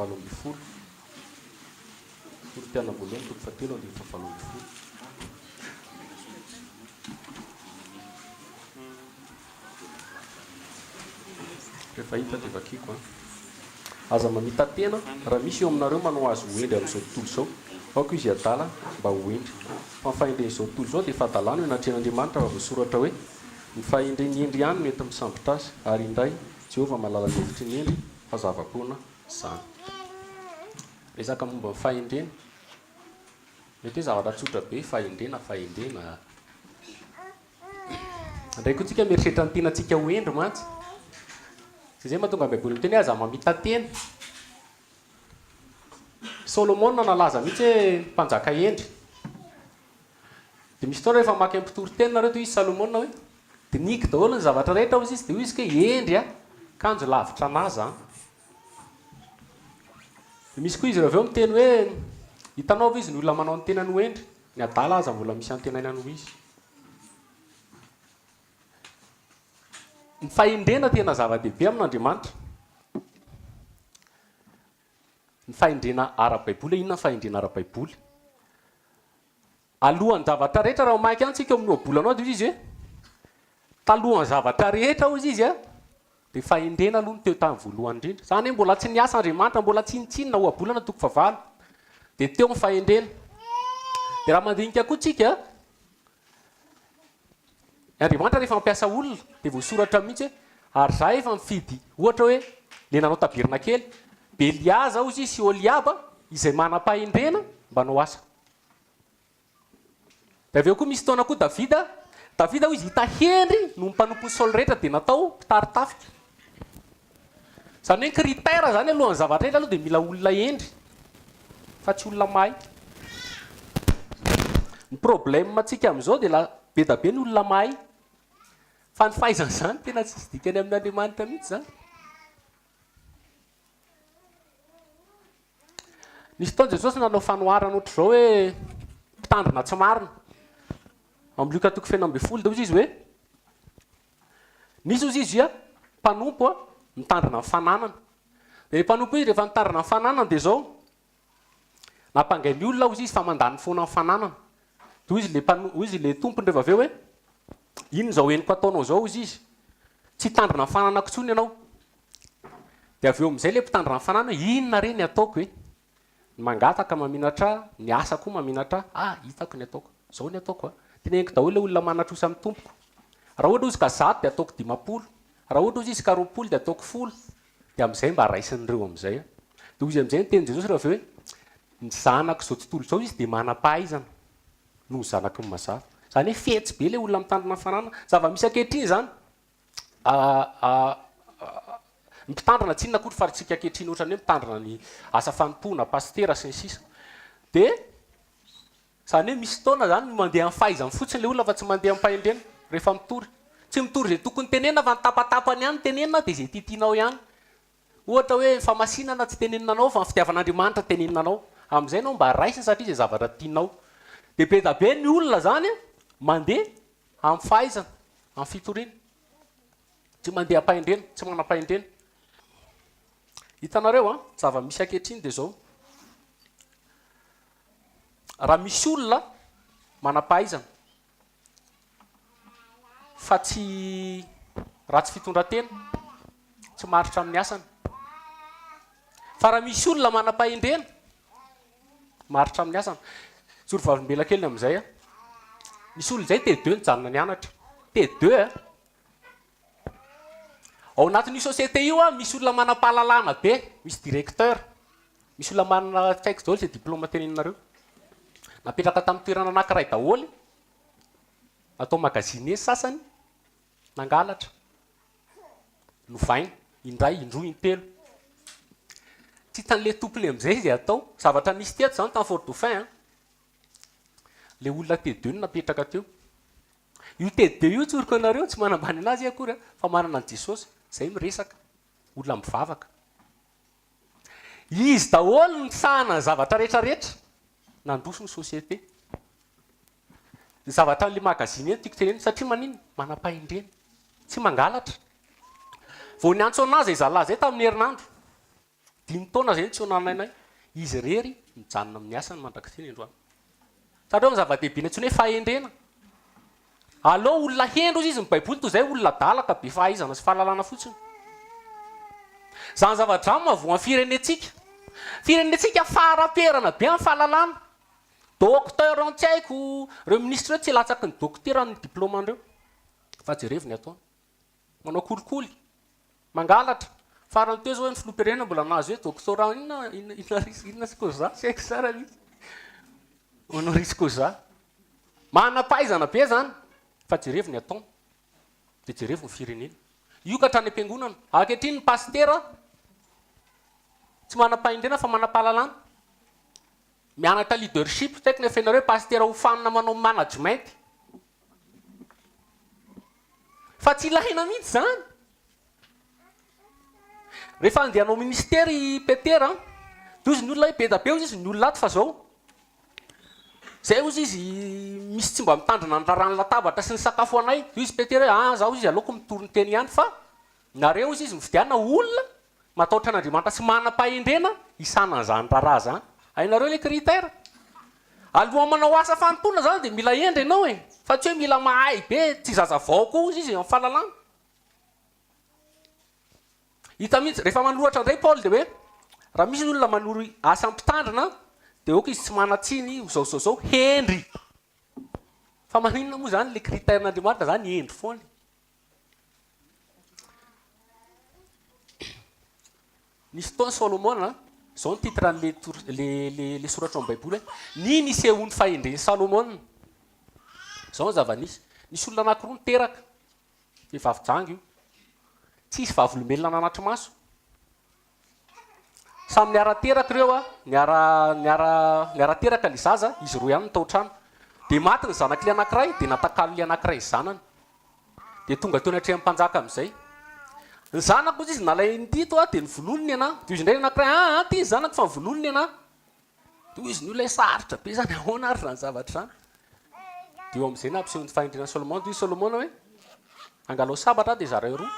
7 Forotiana voalohany toko fatelo andiny 7 rehefa hita dia vakiako aza mamita tena raha misy eo aminareo manao azy hoendry amin'izao tontolo izao aoko izy adala mba hoendry fa mifahendren'izao tontolo izao dia fahadalana hoe natren'Andriamanitra raha voasoratra hoe mifahendreny endry ihany no enta misambotra azy ary indray Jehovah malala ny hevitry ny endry fa zava-poana izany resaka momba ny fahendrena mety hoe zavatra tsotra be fahendrena indray koa tsika mieritreritra ny tenantsika hoendry mantsy zay mahatonga Baiboly miteny aza mamita tena Solomon nalaza mihitsy hoe mpanjaka endry dia misy fotoana rehefa maka mpitory-tena nareo toy izy Salomon hoe dia niky daholo ny zavatra rehetra hozy izy dia hoy izy hoe endry kanjo lavitra anazy dia misy koa izy avy eo miteny hoe hitanao va izy ny olona manao ny tenany hoendry ny adala aza mbola misy antenany ho izy ny fahendrena tena zava-dehibe amin'Andriamanitra ny fahendrena ara-baiboly inona ny fahendrena ara-baiboly alohan'ny zavatra rehetra raha maiky antsika amin'ny oabolanao dia izy hoe talohan'ny zavatra rehetra hozy izy dia fahendrena aloha ny teo tamin'ny voalohany indrindra zany hoe mbola tsy niasa Andriamanitra mbola tsy nitsinona oabolana toko 9 dia teo ny fahendrena dia raha mandinika koa tsika Andriamanitra rehefa mampiasa olona dia voasoratra mihitsy ary za efa mifidy ohatra hoe le nanao tabirina kely Beliaza hozy izy sy Oliaba izay manam-pahendrena mba hanao asa dia avy eo koa misy taona koa Davida hoy izy hita Hendry no mpanompo ny Saoly rehetra dia natao mpitaritafika zany hoe critère zany alohan'ny zavatra rehetra aloha dia mila olona endry fa tsy olona mahay ny problème antsika amin'izao dia be da be ny olona mahay fa ny fahaizan'izany tena tsy sy dikany amin'Andriamanitra mihitsy zany nisy fotoana Jesosy nanao fanoharana ohatra izao hoe mpitandrina tsy marina amin'ny Luka 9:10 dia hozy izy hoe nisy hozy izy mpanompo mitandrina ny fananana dia mpanompo izy rehefa mitandrina ny fananana dia zao nampangay ny olona hozy izy fa mandany foana ny fananana dia izy le tompony rehefa avy eo hoe ino zao eniko ataonao zao hozy izy tsy tandrina ny fananako intsony ianao dia avy eo amin'izay le mpitandrina ny fananana inona reny ataoko hoe ny mangataka maminatra ny asa koa maminatra hitako ny ataoko zao ny ataoko teneniko daholo le olona manatrosa amin'ny tompoko raha ohatra izy ka 100 dia ataoko 50 raha ohatra izy ka 20 dia ataoko 10 dia amin'izay mba raisin'ireo amin'izay dia izy amin'izay ny teny Jesosy rehefa hoe ny zanako zao tontolo zao izy dia manam-pahaizana no ny zanako ny mazava zany hoe fetsy be le olona mitandrina fanana zava-misy ankehitriny zany mitandrina tsy inona koa faritsika ankehitriny ohatrany hoe mitandrina ny asa fanompoana pastera sy ny sisa dia zany hoe misy fotoana zany mandeha amin'ny fahaizany fotsiny le olona fa tsy mandeha amin'ny fahendrena rehefa mitory tsy mitory zay tokony tenenina fa ny tapatapany ihany tenenina dia zay tiatianao ihany ohatra hoe famasinana tsy teneninanao fa ny fitiavan'Andriamanitra teneninanao amin'izay anao mba raisiny satria zay zavatra tianao dia be da be ny olona zany mandeha amin'ny fahaizana amin'ny fitoriana tsy mandeha am-pahendrena tsy manam-pahendrena hitanareo zava-misy ankehitriny dia zao raha misy olona manam-pahaizana fa tsy ratsy fitondran-tena tsy maritra amin'ny asany fa raha misy olona manam-pahendrena maritra amin'ny asany sorovavimbela kely amin'izay misy olona izay T2 nijanona nianatra T2 ao anatin'io société io misy olona manam-pahalalana be misy directeur misy olona manana tsy haiko daholo zay diplôme teneninareo napetraka tamin'ny toerana anankiray daholo natao magazine sasany nangalatra novaina indray indroa intelo tsy hitan'le tompony amin'izay izy atao zavatra nisy teto zany tamin'ny Fort Dauphin le olona T2 napetraka teo io T2 io tsoriko anareo tsy manambany anazy akory fa manana ny Jesosy zay miresaka olona mivavaka izy daholo ny sahana ny zavatra rehetrarehetra nandroso ny société zavatra n'le magazine eny tiako teneny satria manino manam-pahendrena tsy mangalatra vao ny antso anazy izalahy zay tamin'ny herinandro dimy taona zay tsy onanainay izy rery mijanona amin'ny asany mandraky teny androany satria ny zava-dehibe tsy hoe fahendrena aleo olona hendro izy ny baiboly toy zay olona dalaka be fahaizana sy fahalalana fotsiny zany zavatra mavoa firenentsika fara-perana be amin'ny fahalalana docteur tsy haiko reo ministre tsy latsaky ny docteur ny diplôme andreo fa jereviny ataony manao kolikoly mangalatra farany teo zao hoe ny filoam-pirenena mbola nazo hoe doctorat inona sy koza tsy haiko sara mihitsy honoris causa manam-pahaizana be zany fa jereviny ataony de jereviny firenena io ka hatrany am-piangonana ankehitriny ny pastera tsy manam-pahendrena fa manam-pahalalana mianatra leadership tsy haiko ny afenareo pastera ho fanina manao management fa tsy ilahina mihitsy zany rehefa andehanao ministery petera de izy ny olona hoe be da be ozy izy ny olona aty fa zao zay ozy izy misy tsy mba mitandrina ny rarany latabatra sy ny sakafo anay izy petera hoe zaho izy aleoko mitorony teny ihany fa nareo izy izy mividiana olona matahotra an'Andriamanitra sy manam-pahendrena isanan'izany raraha zany hainareo le critère aloha manao asa fanontona zany de mila endry ianao e fa tsy hoe mila mahay be tsy zaza vao koa izy izy amin'ny fahalalana hita mihitsy rehefa manoratra indray Paul de hoe raha misy ny olona manory asa mpitandrina de oka izy tsy manatsiny zao hendry fa maninona moa zany le critère-n'Andriamanitra zany endry foany nisy fotoana Salomona zao ny titre le soratra amin'ny baiboly hoe niny isehony fahendren'ny Salomona zao ny zava-nisy nisy olona anankiroa niteraka vehivavy jangy io tsy isy vavolombelona nanatry maso samy niara-teraka ireo niara-teraka le zaza izy roa ihany ny tao-trano de maty ny zanak'le anankiray de natakalo le anankiray zanany de tonga teo ny hatreham-panjaka am'izay ny zanako ozy izy nalay nytito de nyvololony ana de izy indray anankiray ty zanako fa nyvololony ana de izy ny olona sarotra be zany ahoana ary zany zavatra zany de eo am'izay nampisehony fahendrena Salomona de izy Salomona hoe angalao sabatra de zareo roa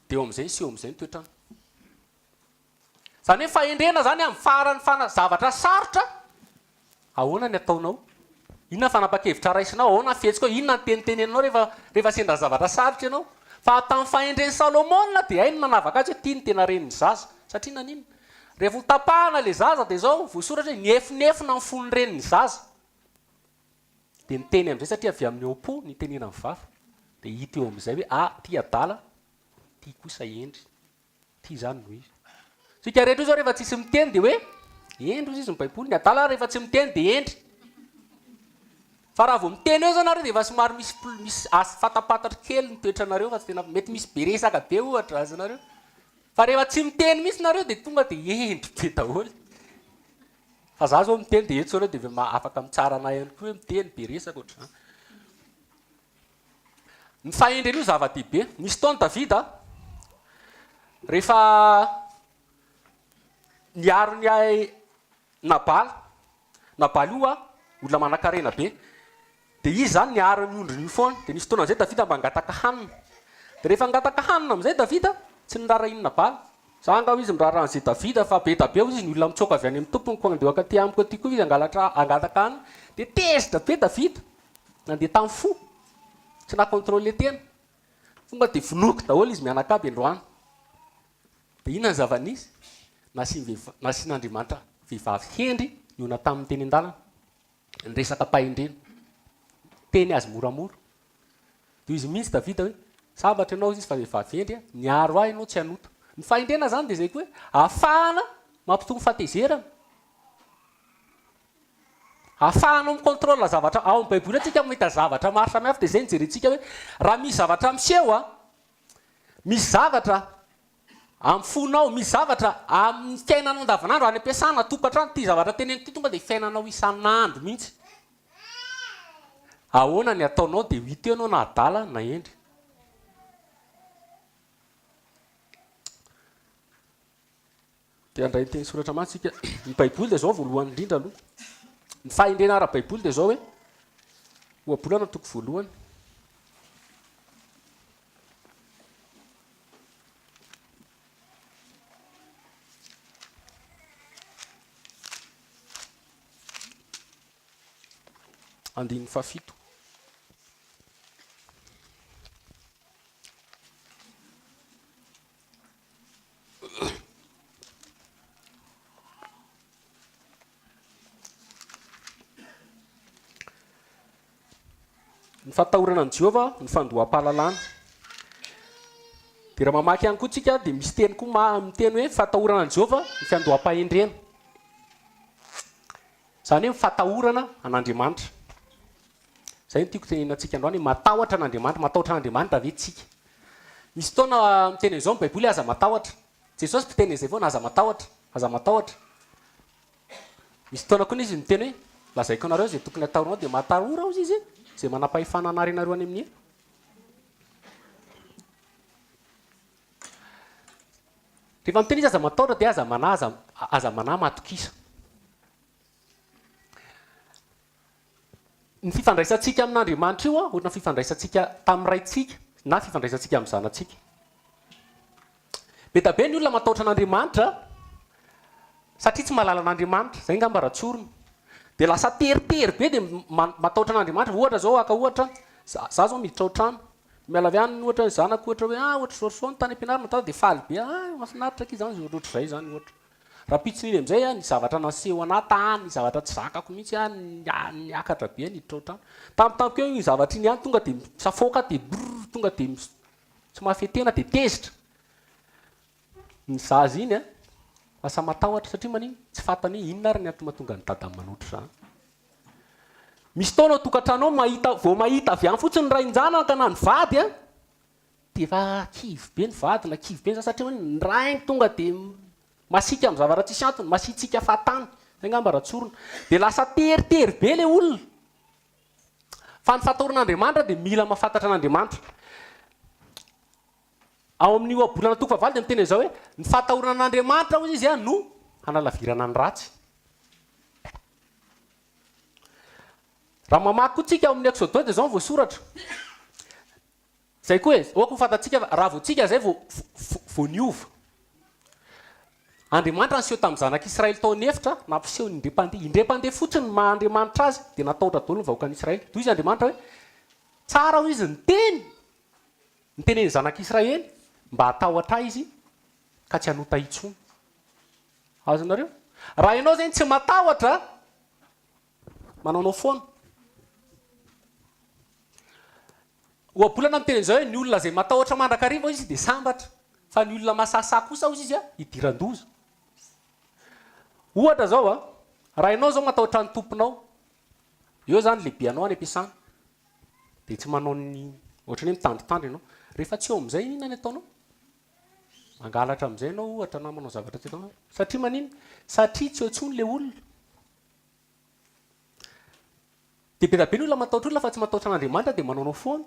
de eo am'izay sy eo am'izay ny toetrany zany hoe fahendrena zany amin'ny farany zavatra sarotra ahoana ny ataonao inona fanapa-kevitra raisinao ahoana fihetsika hoe inona ny tenitenenao rehefa sendra zavatra sarotra ianao fa tamin'ny fahendren'ny Salomona de hainy nanavaka azy hoe tia ny tena reniny zaza satria nanina rehefa ho tapahana le zaza de zao voasoratra hoe niefinefina ny fon'ny reniny zaza de niteny am'izay satria avy amin'ny opo ny tenena amin'ny vava de hita eo am'izay hoe ty adala ty kosa endry ty zany noho izy sika rehetra io zao rehefa tsisy miteny de hoe endry ozy izy ny baiboly ny adala rehefa tsy miteny de endry fa raha vao miteny eo zao nareo de efa somary misy fatapatatra kely ny toetranareo fa tsy tena mety misy beresaka be ohatra azy nareo fa rehefa tsy miteny misy nareo de tonga de endry be daholo fa za zao miteny de eto nareo de afaka mitsara anay ihany koa hoe miteny beresaka ohatr'izany ny fahendreny io zava-dehibe nisy taony Davida rehefa niaro ny Nabaly io olona manan-karena be de izy zany niaro ny ondriny io foana de nisy fotoana am'izay Davida mba angataka hanina de rehefa angataka hanina am'izay Davida tsy nirara iny Nabaly za angao izy mirara an'izay Davida fa be da be izy ny olona mitsoka avy any amin'ny tompony ko andeha akaty amiko aty koa izy angataka hanina de tezitra be Davida nandeha tamin'ny fo tsy nakontrôle tena tonga de vonoky daholo izy mianakaby androany de inona ny zava-nisy nasian'Andriamanitra vehivavy hendry niona tamin'ny teny an-dalana ny resaka pahendrena teny azy moramora de izy mihitsy Davida hoe sabatra ianao izy fa vehivavy hendry niaro ahy ianao tsy hanota ny fahendrena zany de zay koa hoe ahafahana mampitombo fatezerana ahafahanao micontrôle zavatra ao amin'ny baiboly atsika mahita zavatra maro samihafa de zay nijerentsika hoe raha misy zavatra miseho misy zavatra amin'ny fonao misy zavatra amin'ny fiainanao andavanandro any ampiasana tokantrano ty zavatra teneny ty tonga de fiainanao isan'andro mihitsy ahoana ny ataonao de hita eo anao na adala na endry de andray teny soratra matsika ny baiboly de zao voalohany indrindra aloha ny fahendrena ara-baiboly de zao hoe ohabolana toko voalohany andiny fafito. Ny fatahorana an' Jehova ny fandoham-pahalalana. De raha mamaky ihany koa tsika de misy teny koa miteny hoe fatahorana an' Jehova ny fandoham-pahendrena. Zany hoe fatahorana an'Andriamanitra. Zay no tiako teneninantsika androany, matahotra an'Andriamanitra, matahotra an'Andriamanitra ve tsika. Misy fotoana miteny izao ny Baiboly aza matahotra. Jesosy mpiteny izay foana aza matahotra, aza matahotra. Misy fotoana koa izy miteny hoe lazaiko anareo zay tokony ataonao de matahora hozy izy zay manam-pahefana anarenareo any amin'ny. Rehefa miteny izy aza matahotra dia aza manà matokisa. Ny fifandraisantsika amin'Andriamanitra io ohatrana fifandraisantsika tamin'ny raintsika na fifandraisantsika amin'ny zanatsika. Be tabe ny olona matahotra an'Andriamanitra satria tsy mahalala an'Andriamanitra, zay ngamba ratsorona. De lasa teritery be de matahotra an'Andriamanitra. Ohatra zao aka ohatra za zao miditra ao trano, miala avy any ohatra ny zanako ohatra hoe ohatra zao ny tany ampianarana tada de faly be mahafinaritra aky zany ohatra zay zany ohatra. Raha pitsin'iny am'izay ny zavatra naseho ana tany, ny zavatra tsy zakako mihitsy niakatra be niditra ao trano. Tampotampoka eo iny zavatra iny ihany tonga de misafoka de tonga de tsy mahafetena de tezitra. Ny zaza iny lasa matahotra satria maniny tsy fantany hoe inona ary ny mahatonga ny dadany manoatra zany. Misy taona tokantrano vao mahita avy any fotsiny ny rain-janaka na ny vady de efa kivy be ny vady na kivy be satria ny rainy tonga de masika amin'ny zavatra tsisy antony, masitsika fatany, zay ngamba ratsorona. De lasa teritery be le olona. Fa ny fatahoran'Andriamanitra de mila mahafantatra an'Andriamanitra. Ao amin'ny ohabolana toko fahavalo de miteny izao hoe ny fatahoran'Andriamanitra hozy izy no hanalavirana ny ratsy. Raha mamaky koa tsika ao amin'ny Exode de zao voasoratra. Zay koa hoe oako fantatsika raha voatsika zay vao niova. Andriamanitra niseho tamin'ny zanak'Israely tao nefitra nampiseho indre-pandeha fotsiny ny maha-Andriamanitra azy de natahotra daholo ny vahoakan'Israely. Toy izy Andriamanitra hoe tsara ho izy ny teneny zanak'Israely mba hatahotra izy ka tsy hanota intsony. Azonareo? Raha ianao zany tsy matahotra manaonao foana. Ohabolana miteny izao hoe ny olona zay matahotra mandrakariva izy de sambatra, fa ny olona masasa kosa hozy izy idiran-doza. Ohatra zao raha ianao zao matahotra ny tomponao, eo zany lehibe anao any ampiasana de tsy manao ny ohatrany hoe mitandritandry ianao. Rehefa tsy eo am'izay inona ny ataonao? Mangalatra am'izay ianao ohatra na manao zavatra tsy ataonao. Satria manino? Satria tsy eo intsony le olona. De be da be ny olona matahotra olona fa tsy matahotra an'Andriamanitra de manaonao foana.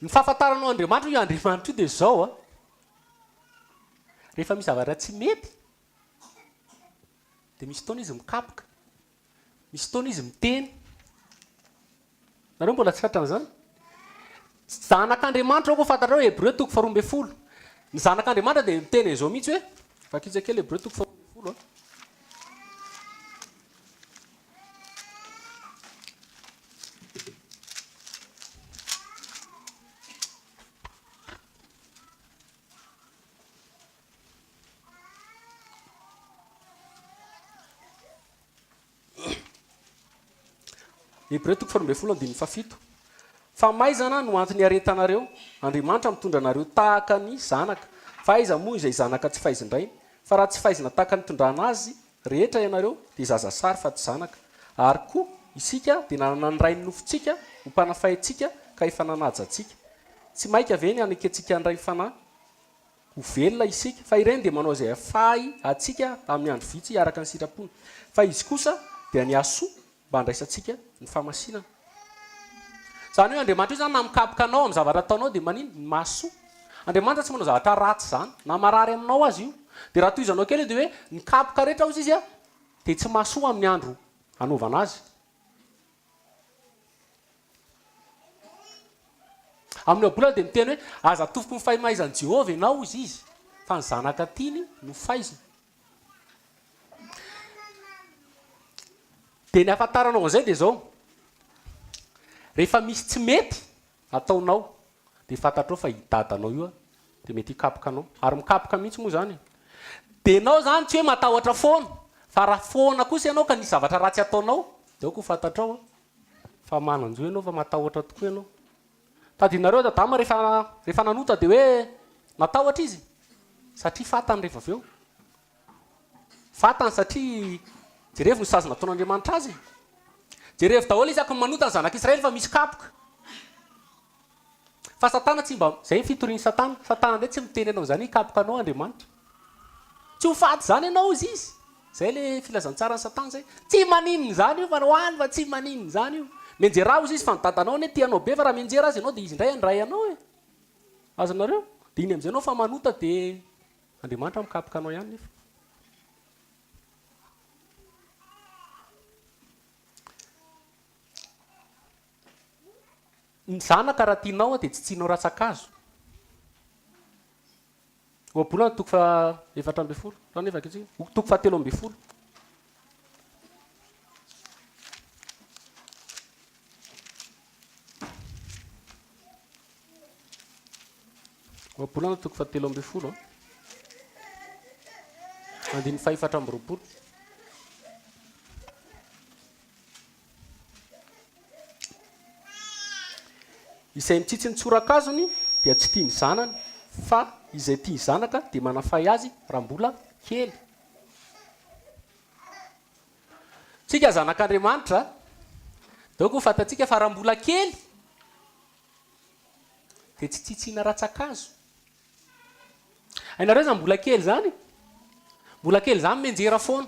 Ny fahafantaranao Andriamanitra io Andriamanitra io de zao rehefa misy zavatra tsy mety de misy fotoana izy mikapoka, misy fotoana izy miteny. Nareo mbola tsy fantatra an'izany? Zanak'Andriamanitra ao koa fantatrao Hebreo toko 12. Ny zanak'Andriamanitra de miteny izao mihitsy hoe vakiza kely Hebreo toko 12 Hebreo toko 12:7. Fa maizana no antony aretanareo, Andriamanitra mitondra anareo tahaka ny zanaka. Fa aiza moa izay zanaka tsy faizindray, fa raha tsy faizina tahaka ny tondrana azy rehetra ianareo de zaza sary fa tsy zanaka. Ary koa isika de nanana ny ray ny nofontsika ho mpanafahintsika ka efa nanaja antsika. Tsy maika ve ny anaketsika ny ray fanahy ho velona isika, fa ireny de manao izay afahy atsika amin'ny andro vitsy araka ny sitrapony. Fa izy kosa dia ny asoa mba handraisantsika ny famasinana. Zany hoe Andriamanitra io zany na mikapoka anao amin'ny zavatra ataonao de manino? Mahasoa. Andriamanitra tsy manao zavatra ratsy zany, na marary aminao azy io. De raha tohizanao kely de hoe mikapoka rehetra hozy izy de tsy mahasoa amin'ny andro anaovana azy. Amin'ny ohabolana de miteny hoe aza tofoky ny fahimaizan'i Jehova ianao izy izy, fa ny zanaka tiany no faizina. dia ny ahafantaranao an'izay dia zao rehefa misy tsy mety ataonao dia fantatrao fa hidadanao io dia mety hikapoka anao ary mikapoka mihitsy moa zany dia anao zany tsy hoe matahotra foana fa raha foana kosa ianao ka nisy zavatra ratsy ataonao dia ao ko fantatrao fa mananjo ianao fa matahotra tokoa ianao tadinareo dadama rehefa nanota dia hoe natahotra izy satria fantany rehefa avy eo fantany satria jerevy ny sazy nataon'Andriamanitra azy jerevy daholo izy akony manota ny zanak'Israely fa misy kapoka fa satana tsy mba zay fitoriany satana ndray tsy miteny anao zany hikapoka anao Andriamanitra tsy ho faty zany ianao izy zay le filazantsara ny satana zay tsy maninony zany io fa hoany fa tsy maninony zany io menjera ozy izy fa nidadanao ne tianao be fa raha menjera azy ianao dia izy indray anao azonareo dia iny am'izay anao fa manota dia Andriamanitra mikapoka anao ihany nefa ny zanaka raha tianao dia tsy tsianao ratsakazo oabolana toko fa 4 rany evaka itsika toko fa 3 oabolana toko fa 3 andiny fa 4 izay mitsitsy ny tsorakazony dia tsy tia ny zanany fa izay tia zanaka dia manafay azy raha mbola kely tsika zanak'Andriamanitra dao ko fantatsika fa raha mbola kely dia tsy tsitsiana ratsakazo hainareo zany mbola kely zany menjera foana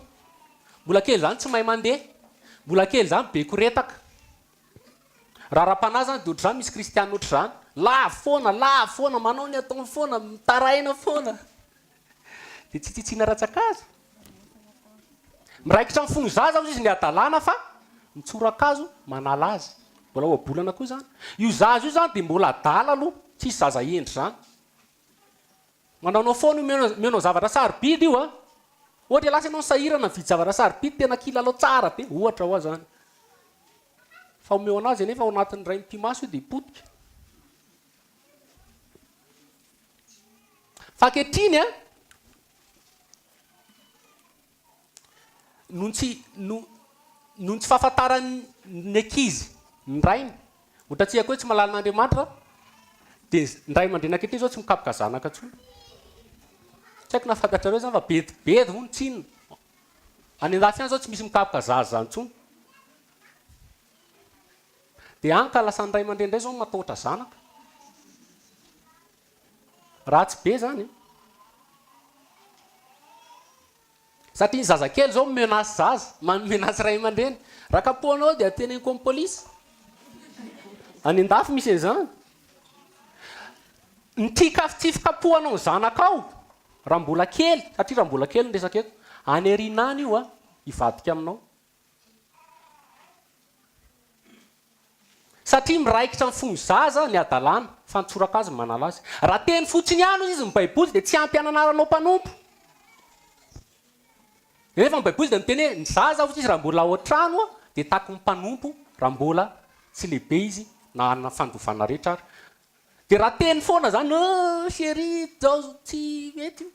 mbola kely zany tsy mahay mandeha mbola kely zany be koretaka raha raha-panahy zany dia ohatr'izany misy kristianina ohatr'izany lavo foana manao ny atao foana mitaraina foana dia tsy tsitsiana ratsakazo miraikitra ny fony zaza izy ny adalàna fa mitsorakazo manala azy mbola oabolana koa zany io zaza io zany dia mbola adala aloha tsisy zaza endry zany manaonao foana menao zavatra sarobidy io ohatra lasa ianao sahirana vidy zavatra sarobidy tena kilalao tsara be ohatra ho zany fa omeo anazy nefa ao anatin'ny ray mpimaso io dia hipotika fa kehitriny noho ny tsy fahafantarany ankizy ny rainy ohatratsihako hoe tsy malalin'Andriamanitra dia ndray mandrena ankehitriny zao tsy mikapoka zanaka tsony tsy haiko nafantatrareo zany fa bedibedy ho ny tsinona any andafy any zao tsy misy mikapoka zaza zany tsony dia any ka lasan'ny ray aman-dreny indray zao matahotra zanaka ratsy be zany satria ny zazakely zao menace zaza menace ray aman-dreny raha kapohanao dia ateneniko amin'ny polisy any andafy misy an'izany ny tsy fikapohanao ny zanaka ao raha mbola kely satria raha mbola kely ny resaka eto any arinany io hivadika aminao satria miraikitra ny fony zaza ny adalàna fa nitsorakazy manala azy raha teny fotsiny ihany izy ny baiboly dia tsy ampy ananaranao mpanompo nefa ny baiboly dia miteny hoe ny zaza fotsy izy raha mbola ao an-trano dia taky ny mpanompo raha mbola tsy lehibe izy na anana fandovana rehetra ary dia raha teny foana zany chéri zao tsy mety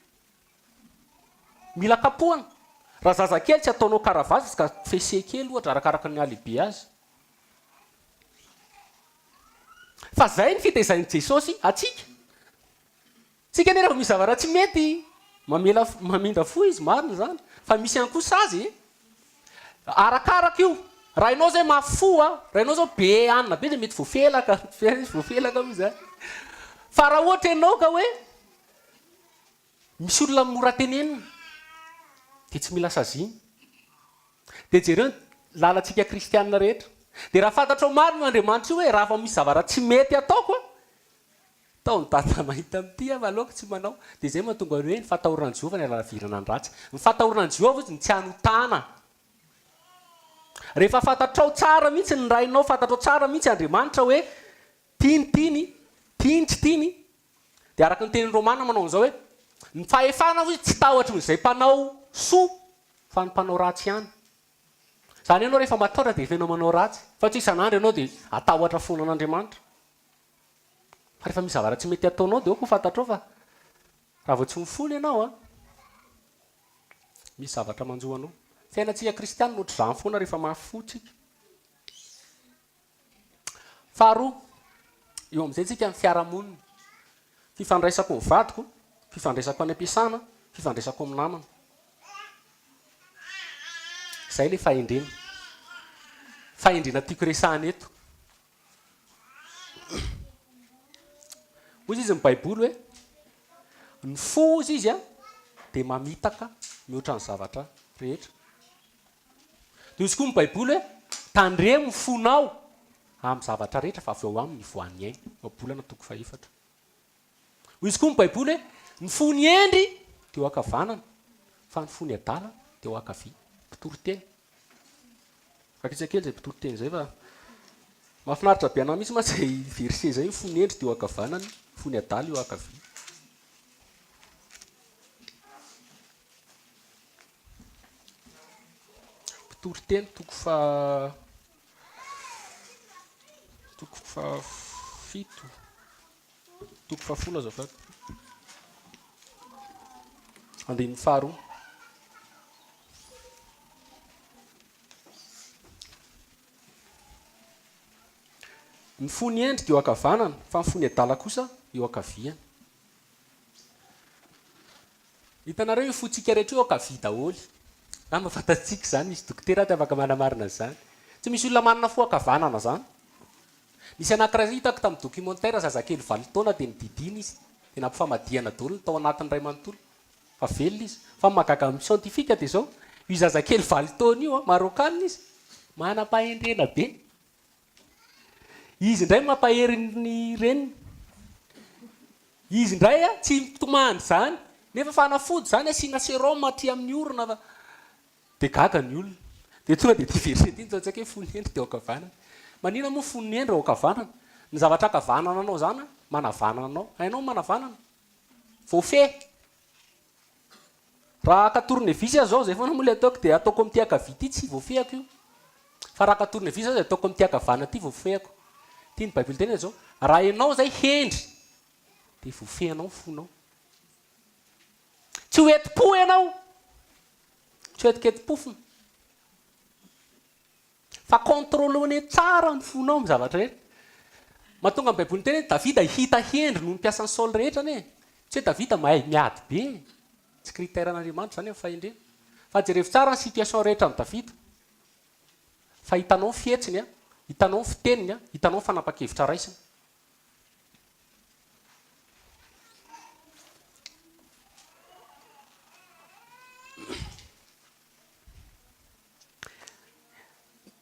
mila kapohana raha zaza kely tsy ataonao karavazy izy ka fese kely ohatra arakaraka ny alehibe azy fa zay ny fitaizan'i Jesosy atsika tsika ne rehefa misy zavatra tsy mety mamindra fo izy marina zany fa misy ihany koa sazy arakaraka io raha ianao zay mafo raha ianao zao be anina be dia mety voafelaka izy fa raha ohatra ianao ka hoe misy olona mora tenenina dia tsy mila saziny dia jereo lalantsika kristianina rehetra dia raha fantatrao marina Andriamanitra io hoe raha fa misy zavatra tsy mety ataoko tao ny dada mahita amin'ity aloka tsy manao dia zay mahatonga hoe ny fatahoran'i Jehovah ny alavirana ny ratsy ny fatahoran'i Jehovah izy ny tsy hanotana rehefa fantatrao tsara mihitsy ny rainao fantatrao tsara mihitsy Andriamanitra hoe tiany tsy tiany dia araka ny tenin'ny Romana manao an'izao hoe ny fahefana izy tsy tahotra n'izay mpanao soa fa ny mpanao ratsy ihany zany ianao rehefa mataora dia venao manao ratsy fa tsy isan'andro ianao dia atahotra fonan'andriamanitra fa rehefa misy zavatra tsy mety ataonao dia oko fantatrao fa raha vao tsy mifony ianao a misy zavatra manjoanao fiainatsika kristianina ohatr' izany foana rehefa mafotsika faharoa eo amin'izay tsika ny fiarahamonina fifandraisako mivadiko fifandraisako any am-piasana fifandraisako amin'ny namana izay le fahendrena tiako resahana eto hoy izy ny baiboly hoe ny fo izy izy a dia mamitaka mihoatra ny zavatra rehetra dia izy koa ny baiboly hoe tandremo ny fonao amin'ny zavatra rehetra fa avy eo aminy voan'ny ainy mabolana toko fahefatra hoy izy koa ny baiboly hoe ny fo ny endry dia eo ankavanana fa ny fo ny adala dia eo ankavia mpitoroteny fakitsakely zay mpitoroteny zay fa mahafinaritra be anao misy mazay verset zay fo ny endry dia eo ankavanana fo ny adala eo ankavia mpitoroteny toko fito toko fahafolo azafady andin'ny faharoa ny fo ny endry dia eo ankavanana fa ny fo ny adala kosa eo ankaviany hitanareo io fotsika rehetra eo ankavia daholy na mahafantatsika zany misy dokotera ty afaka manamarina zany tsy misy olona manana fo ankavanana zany nisy anankiray hitako tamin'ny documentaire zazakely 20 taona dia nididina izy dia nampifamadiana daholo ny tao anatin'ny ray manontolo fa velona izy fa mahagaga amin'ny siantifika dia zao io zazakely 20 taona io a marokanina izy manam-pahendrena be izy indray mampaherin'ny reniny izy indray a tsy mitomany zany nefa fanafody zany asiana sérum aty amin'ny orona fa dia gaga ny olona dia tonga dia verset iny tsatsaka hoe fony endry dia ankavanana manina moa fony endry ao ankavanana ny zavatra ankavanana anao zany manavanana anao hainao manavanana voafe raha akatornevisy azy zao zay foana moa le ataoko dia ataoko amin'ity ankavia ity tsy voafehako io fa raha akatornevisy azy ataoko amin'ity ankavana ity voafehako tia ny baiboly tena zao raha ianao zay hendry dia voafehanao fonao tsy ho eti-po ianao tsy ho etiketim-pofona fa contrôlone tsara ny fonao amin'ny zavatra rehetra mahatonga ny baiboly tena hoe davida hita hendry no mpiasan'ny saoly rehetra ne tsy hoe davida mahay miady be tsy critèren'andriamanitra zany amin'ny fahendrena fa jerevi tsara ny situation rehetra ny davida fa hitanao ny fihetsiny a hitanao ny fiteniny a hitanao ny fanapa-kevitra raisiny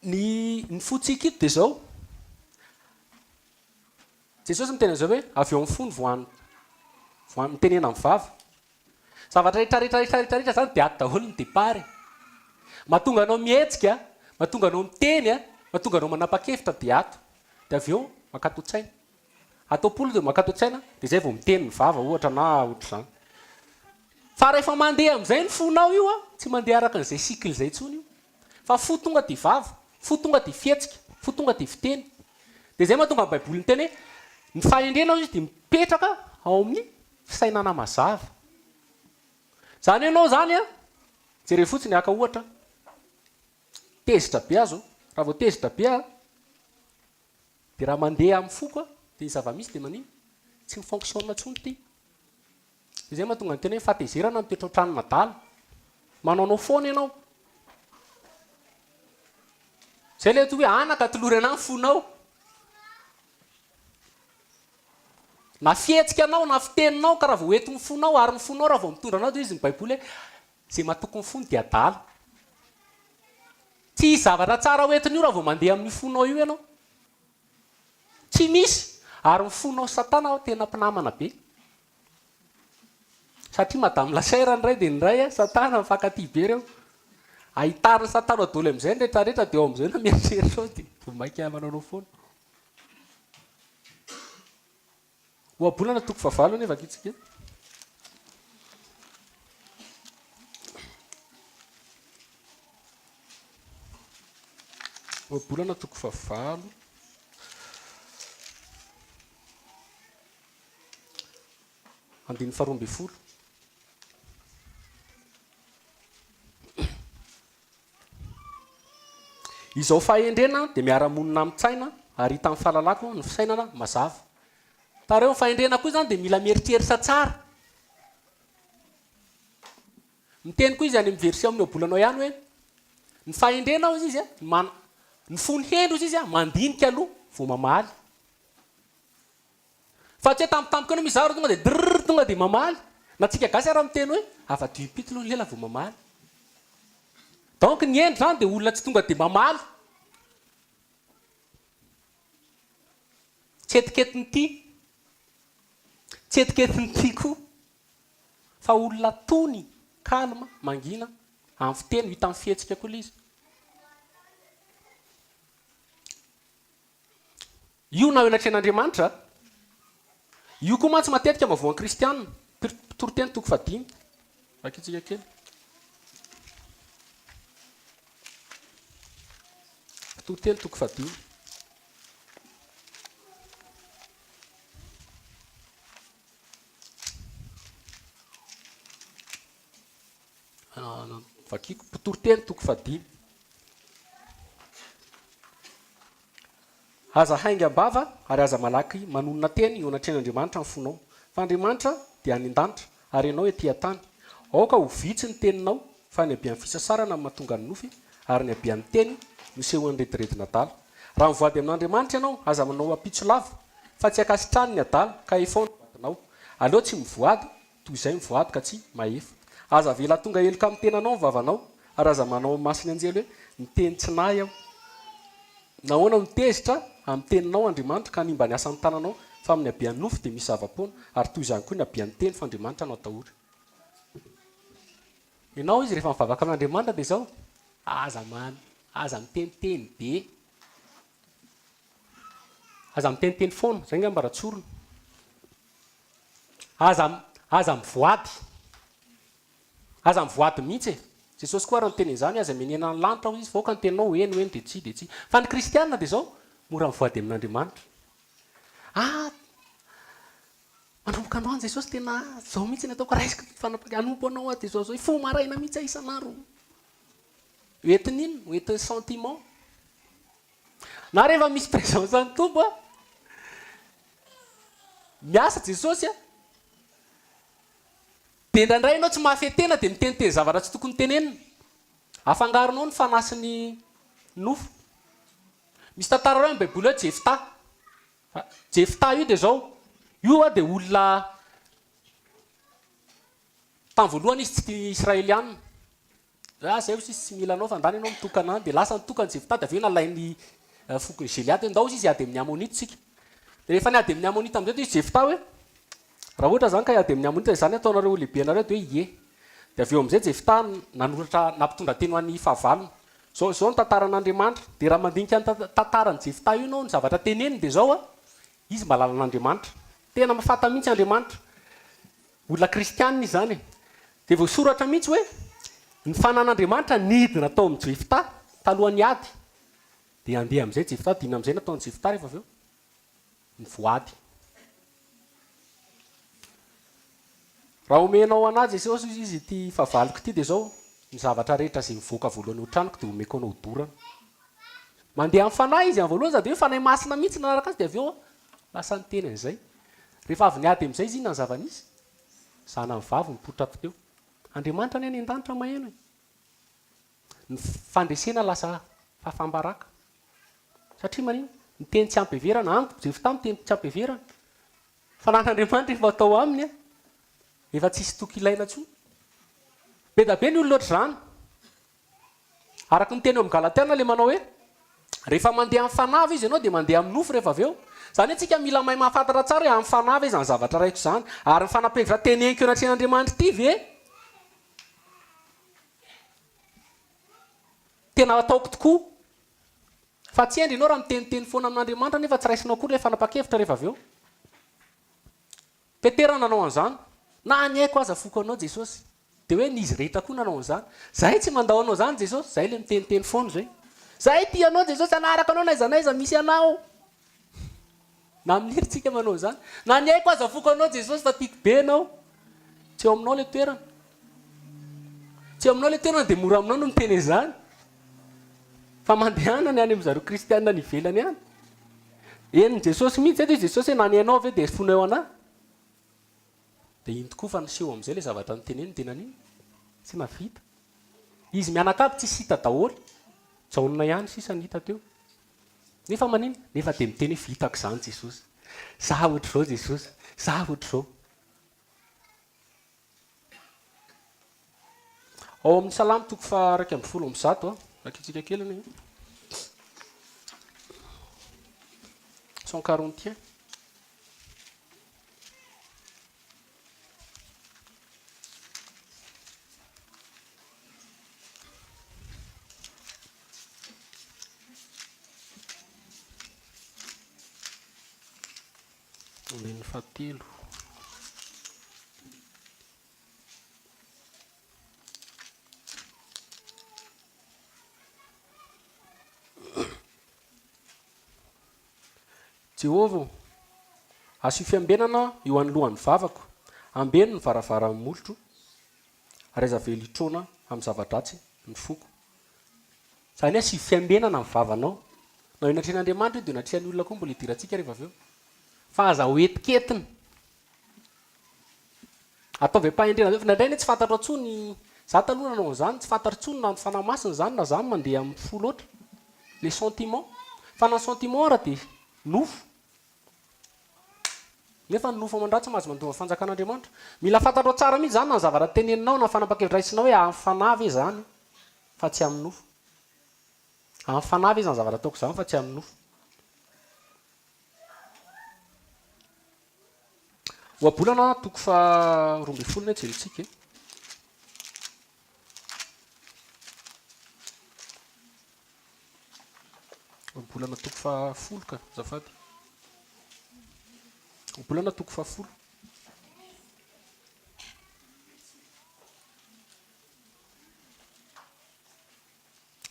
ny fotsika ito dia zao jesosy mitena zao hoe avy eo amin'ny fony voany mitenena amin'ny vava zavatra rehetrarehetrarehetrarehetra zany dia ady daholo ny depart mahatonga anao mihetsika mahatonga anao miteny a mahatonga anao manapa-kevitra dia ato dia avy eo makatotsaina ataopolo dia makatotsaina dia zay vao miteny ny vava ohatra na ohatra zany fa rehefa mandeha amin'izay ny fonao io a tsy mandeha araka n'izay cycle zay tsony io fa fo tonga dia vava fo tonga dia fihetsika fo tonga dia fiteny dia zay mahatonga ny baiboly ny teny hoe ny fahendrenao izy dia mipetraka ao amin'ny fisainana mazava zany ianao zany a jereo fotsiny aka ohatra tezitra be azo raha vao tezitra be a dia raha mandeha amin'ny foko a dia ny zava-misy dia manino tsy mifonctionne ntsony ty dia zay mahatonga ny tena hoe fatezerana mitoetra ho tranona dala manaonao foana ianao zay le to hoe anaka tolory anahy ny fonao na fihetsika anao na fiteninao ka raha vao ento ny fonao ary ny fonao raha vao mitondra anao dia izy ny baiboly hoe zay mahatoko ny fony dia adala tsy zavatra tsara hoentiny io raha vao mandeha amin'ny fonao io ianao tsy misy ary ny fonao satana ao tena mpinamana be satria madame lasaira ny ray dia ny ray a satana mifankaty be reo ahitana satana adoly amin'izay ny rehetrarehetra dia ao amin'izay na mieritreritra ao dia vomaika manaonao foana oabolana toko favalo nefa kitsika bolana toko favalo andiny faharoamby folo izao fahendrena dia miara-monina amin-tsaina ary hita amin'ny fahalalako ny fisainana mazava tareo fahendrena koa zany dia mila mieritreritra tsara miteny koa izy any amin'ny version amin'ny obolanao ihany hoe ny fahendrena ao izy ny fony hendro izy a mandinika aloha vao mamaly fa tsy hoe tampotampoka anao mizaro tonga dia drrr tonga dia mamaly na tsika gasy ara miteny hoe afa-dipito aloha lela vao mamaly donc ny endro zany dia olona tsy tonga dia mamaly tsetiketiny ty tsetiketiny ty koa fa olona tony kalma mangina amin'ny fiteny hita amin'ny fihetsika koa izy io na enatren'Andriamanitra io koa mantsy matetika mavoan'ny kristianina pitoroteny toko fadimy akitsika kely pitoroteny toko fadimy vakiko pitoroteny toko fadimy aza haingam-bava ary aza malaky manonona teny eo anatren'Andriamanitra ny fonao fa Andriamanitra dia any an-danitra ary ianao etỳ an-tany aoka ho vitsy ny teninao fa ny abian'ny fisasarana ny mahatonga ny nofy ary ny abian'ny teny misehoan'ny rediredina adala raha mivoady amin'Andriamanitra ianao aza manao apitso lava fa tsy akasitrany ny adala ka efa vatinao aleo tsy mivoady toy izay mivoady ka tsy mahefa aza vela tonga eloka amin'ny tenanao ny vavanao ary aza manao masiny anjely hoe miteny tsinay aho nahoana mitezitra amin'ny teninao Andriamanitra ka nimba ny asa ny tananao fa amin'ny abian'ny nofy dia misy zava-poana ary toy izany koa ny abian'ny teny fa Andriamanitra anao atahory ianao izy rehefa mivavaka amin'Andriamanitra dia izao aza miteniteny be aza miteniteny foana zay nga mbaratsorona aza mivoady mihitsy Jesosy koa raha nyteny izany aza menena ny lanitra izy voaka ny teninao hoeny dia tsy fa ny kristianina dia izao mora mivoady amin'Andriamanitra manomboka andro any Jesosy tena zao mihitsy ny ataoko raisiko anompo anao dia zao fo maraina mihitsy isan'andro hoentiny ino hoentiny sentiment na rehefa misy présence ny tombo miasa Jesosy dia indraindray ianao tsy mahafetena dia miteniteny zavatra tsy tokony tenenina afangaronao ny fanasiny nofo misy tantara reo amin'ny baiboly hoe Jefta io dia zao io dia olona tamin'ny voalohany izy tsy israelianina zay izy tsy mila anao fa ndany ianao mitokana any dia lasa nitokany Jefta dia avy eo nalainy fokony Geliady ndao izy ady amin'ny Amonita tsika dia rehefa niady amin'ny Amonita amin'izay dia izy Jefta hoe raha ohatra zany ka hiady amin'ny Amonita izany ataonareo lehibe anareo dia hoe ie dia avy eo amin'izay Jefta nanoratra nampitondra teny ho an'ny fahavalony zao ny tantaran'Andriamanitra dia raha mandinika ny tantarany Jefta io ianao ny zavatra teneniny dia zao izy mba lalan'Andriamanitra tena mahafata mihitsy Andriamanitra olona kristianina izy zany dia voasoratra mihitsy hoe ny fanan'Andriamanitra nidina atao amin'ny Jefta talohan'ny ady dia andeha amin'izay Jefta dina amin'izay nataon'ny Jefta rehefa avy eo ny voady raha omenao anazy Jesosy izy ity fahavaloko ity dia zao ny zavatra rehetra izay mivoaka voalohany ho-tranoko dia omeko anao dorana mandeha amin'ny fanahy izy amin'ny voalohany dia hoe fanahy masina mihitsy nanaraka azy dia avy eo lasa ny teny an'izay rehefa avy niady amin'izay izy inona ny zava-nisy zana ny vavy mipoitra teo Andriamanitra ny any an-danitra maheno ny fandresena lasa fahafambaraka satria manino miteny tsy ampeverana ango Jefta miteny tsy ampeverana fa nan'Andriamanitra efa atao aminy efa tsisy toky ilaina tsoa be da be ny olona oatra zany araka ny teny eo amin'ny Galatiana le manao hoe rehefa mandeha amin'ny fanava izy ianao dia mandeha amin'ny nofo rehefa avy eo zany antsika mila mahay mahafantatra tsara hoe amin'ny fanava izy ny zavatra raiko zany ary ny fanapevitra teneniko eo anatren'Andriamanitra ity ve tena ataoko tokoa fa tsy endry ianao raha miteniteny foana amin'Andriamanitra nefa tsy raisinao koa le fanapa-kevitra rehefa avy eo Petera nanao an'izany na ny haiko aza foko anao Jesosy dia hoe nizy rehetra koa nanao an'izany zahay tsy mandao anao zany Jesosy zahay le miteniteny foana zay zahay ty anao jesosy anaraka anao naizanaiza misy anao na amin'n'heritsika manao zany na ny haiko aza foko anao jesosy fa tiako be anao tsy eo aminao le toerana tsy eo aminao le toerana de mora aminao no miteny zany fa mandehana ny any am'zareo kristianina ny ivelany any eny jesosy mihitsy eto jesosy hoe nany anao ave de fona eo ana de iny tokoa fa niseho am'izay le zavatra nyteneny tenan'iny tsy navita izy mianakavy tsy hita daholo jaonina ihany sisa ny hita teo nefa maniny nefa de miteny hoe vitako zany jesosy za ohatra zao jesosy za ohatra zao ao amin'ny salamy toko fa 1:1 rakitsika keliny 141 andiny fahatelo Jehova asio fiambenana eo anolohan'ny vavako ambeno ny varavara amin'ny molotro raiza velitrona amin'ny zavadratsy ny foko zany asio fiambenana amin'ny vavanao na eo natrehan'Andriamanitra de natrehan'ny olona koa mbola idirantsika rehefa avy eo fa aza ho etiketiny ataovy ampahendrena fa nandray ne tsy fantatro atsony za taloha nanao zany tsy fantatro tsony na ny fanamasiny zany na zany mandeha amin'ny fo loatra le sentiment fa na sentiment ara de nofo nefa nofo amandratsy mahazo mandova fanjakan'Andriamanitra mila fantatro tsara mihitsy zany na ny zavatra teneninao na fanapa-kevidraisinao hoe amin'ny fanavy e zany fa tsy amin'ny nofo amin'ny fanavy zany zavatra ataoko zany fa tsy amin'ny nofo oabolana toko fa 12 ny jerentsika oabolana toko fa 10 ka zafady oabolana toko fa 10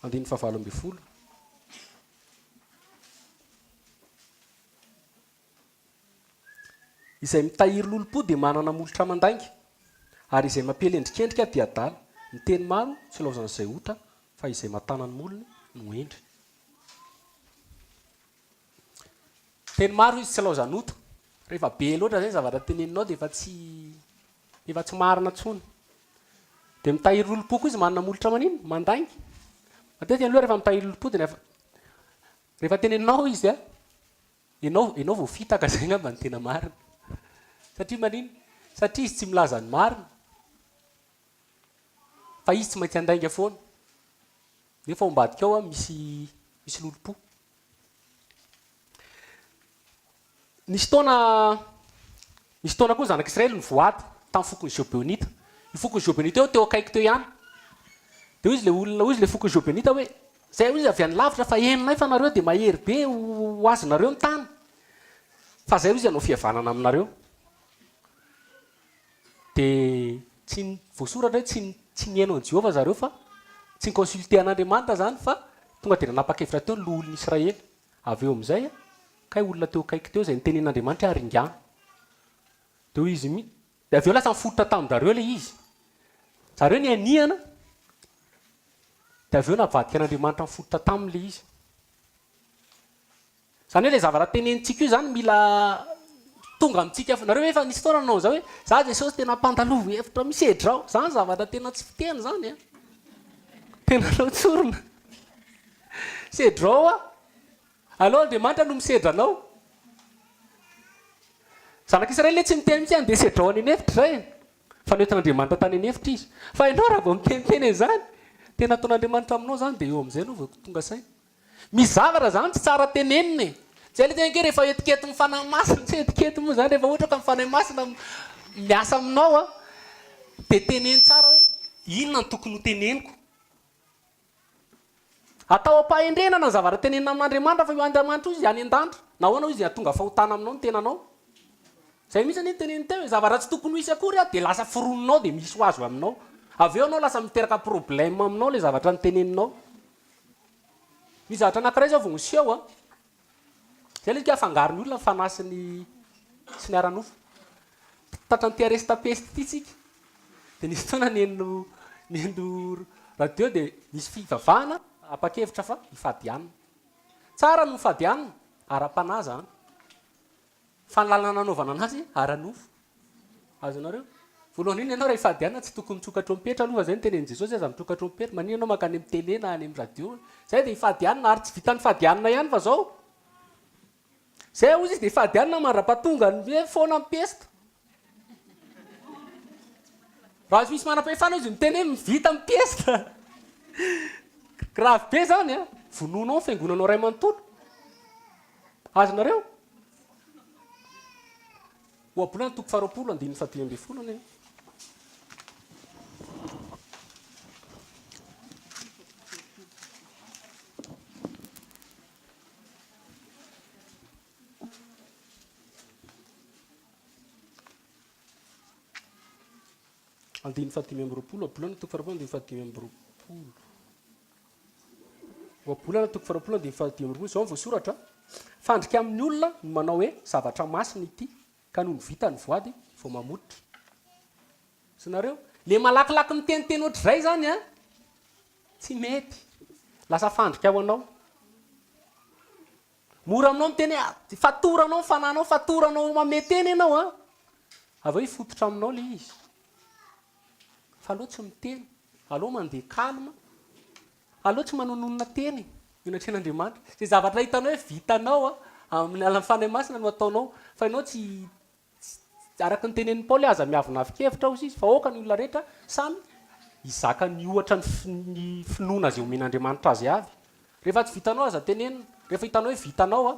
andiny fa 20 izay mitahiry lolompo dia manana molotra mandainga ary izay mampelendrikendrika dia adala ny teny maro tsy laozan'izay ota fa izay matanany molony no endry teny maro izy tsy laozany ota rehefa be loatra zay zavatra teneninao dia efa tsy marina tsony dia mitahiry lolompo koa izy manana molotra manino mandainga matetika aloha rehefa mitahiry lolompo dia rehefa teneninao izy enao vao fitaka zay ngamba ny tena marina satria manino satria izy tsy milaza ny marina fa izy tsy maintsy andainga foana nefa ao ambadika ao misy lolompo nisy taona koa zanak'Israely ny voady tamin'ny fokony Geobenita io fokony Geobenita eo teo akaiky teo ihany dia izy le olona izy le fokony Geobenita hoe zay izy avy any lavitra fa enina fa nareo dia mahery be ho azonareo ny tany fa zay izy anao fihavanana aminareo dia tsy voasoratra hoe tsy niaino an' Jehova zareo fa tsy niconsulte an'Andriamanitra zany fa tonga dia nanapa-kevitra teo ny loholon'ny Israely avy eo amin'izay kay olona teo akaiky teo zay nitenen'Andriamanitra haringana dia izy dia avy eo lasa mifototra tamin-jareo le izy zareo ny aniana dia avy eo navadika an'Andriamanitra mifototra tamin'le izy zany hoe le zavatra tenenitsika io zany mila tonga amintsika nareo efa nisy fotoana nanao zao hoe za jesosy tena mpandalova hevitra misedra ao zany zavatra tena tsy fiteny zany tena nao tsorona sedra ao aloha Andriamanitra no misedra anao zanak'Israely tsy miteny mitsy andeha sedra ao any hevitra zay fa noentin'Andriamanitra tany an'hevitra izy fa ianao raha vao miteniteny zany tena ataon'Andriamanitra aminao zany dia eo amin'izay anao vao tonga saina misy zavatra zany tsy tsara teneniny zay le tena ke rehefa etikety mifanahy masina tsy etikety moa zany rehefa ohatra ka mifanahy masina miasa aminao dia teneny tsara hoe inona ny tokony ho teneniko atao ampahendrenana ny zavatra tenenina amin'Andriamanitra fa io Andriamanitra izy any an-danitra na hoanao izy tonga fahotana aminao ny tenanao zay misy ny teneny teo zavatra tsy tokony ho isy akory dia lasa fironinao dia misy ho azo aminao avy eo anao lasa miteraka problème aminao le zavatra ny teneninao mizatra anankiray zao voniseho a zay le afangarony olona fanasiny sy ny aranofo tatra nytiaresy tapesty ty tsika de nisy fotoana nendo radio de nisy fivavahana apakevitra fa ifadianina tsara no fadianina ara-panahy zany fa ny lalana nanaovana anazy aranofo azonareo voalohany iny ianao raha ifadianina tsy tokony mitsokatrompetra aloha zay ny tenen'i jesosy aza mitsokatrompetra manino ianao makany amin'ny tele na any amin'ny radio zay de ifadianina ary tsy vitany fadianina ihany fa zao zay ozy izy de ifadianina mandra-pahatonga ny hoe foana mipesta raha azy misy manam-pahefana izy miteny hoe mivita mipesta grave be zany a vononao fiangonanao ray manontolo azonareo oabolana toko faharoapolo andininy fadimy amby folo ane andiny fadimy amby roapolo oabolana toko faharoapolo andiny fadimy amby roapolo oabolana toko faharoapolo andiny fadimy amby roapolo zao voasoratra fandrika amin'ny olona no manao hoe zavatra masina ity ka noho ny vita ny voady vao mamotra synareo le malakilaky miteniteny ohatrazay zany a tsy mety lasa fandrika ao anao mora aminao miteny fatoranao fananao fatoranao mameteny ianao a aveo hifototra aminao le izy fa aloha tsy miteny aloha mandeha kalma aloha tsy manononona teny inatren'andriamanitra zay zavatra hitanao hoe vitanao a amin'ny alan'ny fanahy masina no ataonao fa ianao tsy araky ny tenen'ny paoly aza miavinavikevitra ozy izy fa oka ny olona rehetra samy izaka ny ohatra ny finoana zay omen'andriamanitra azy avy rehefa tsy vitanao aza tenenina rehefa hitanao hoe vitanao a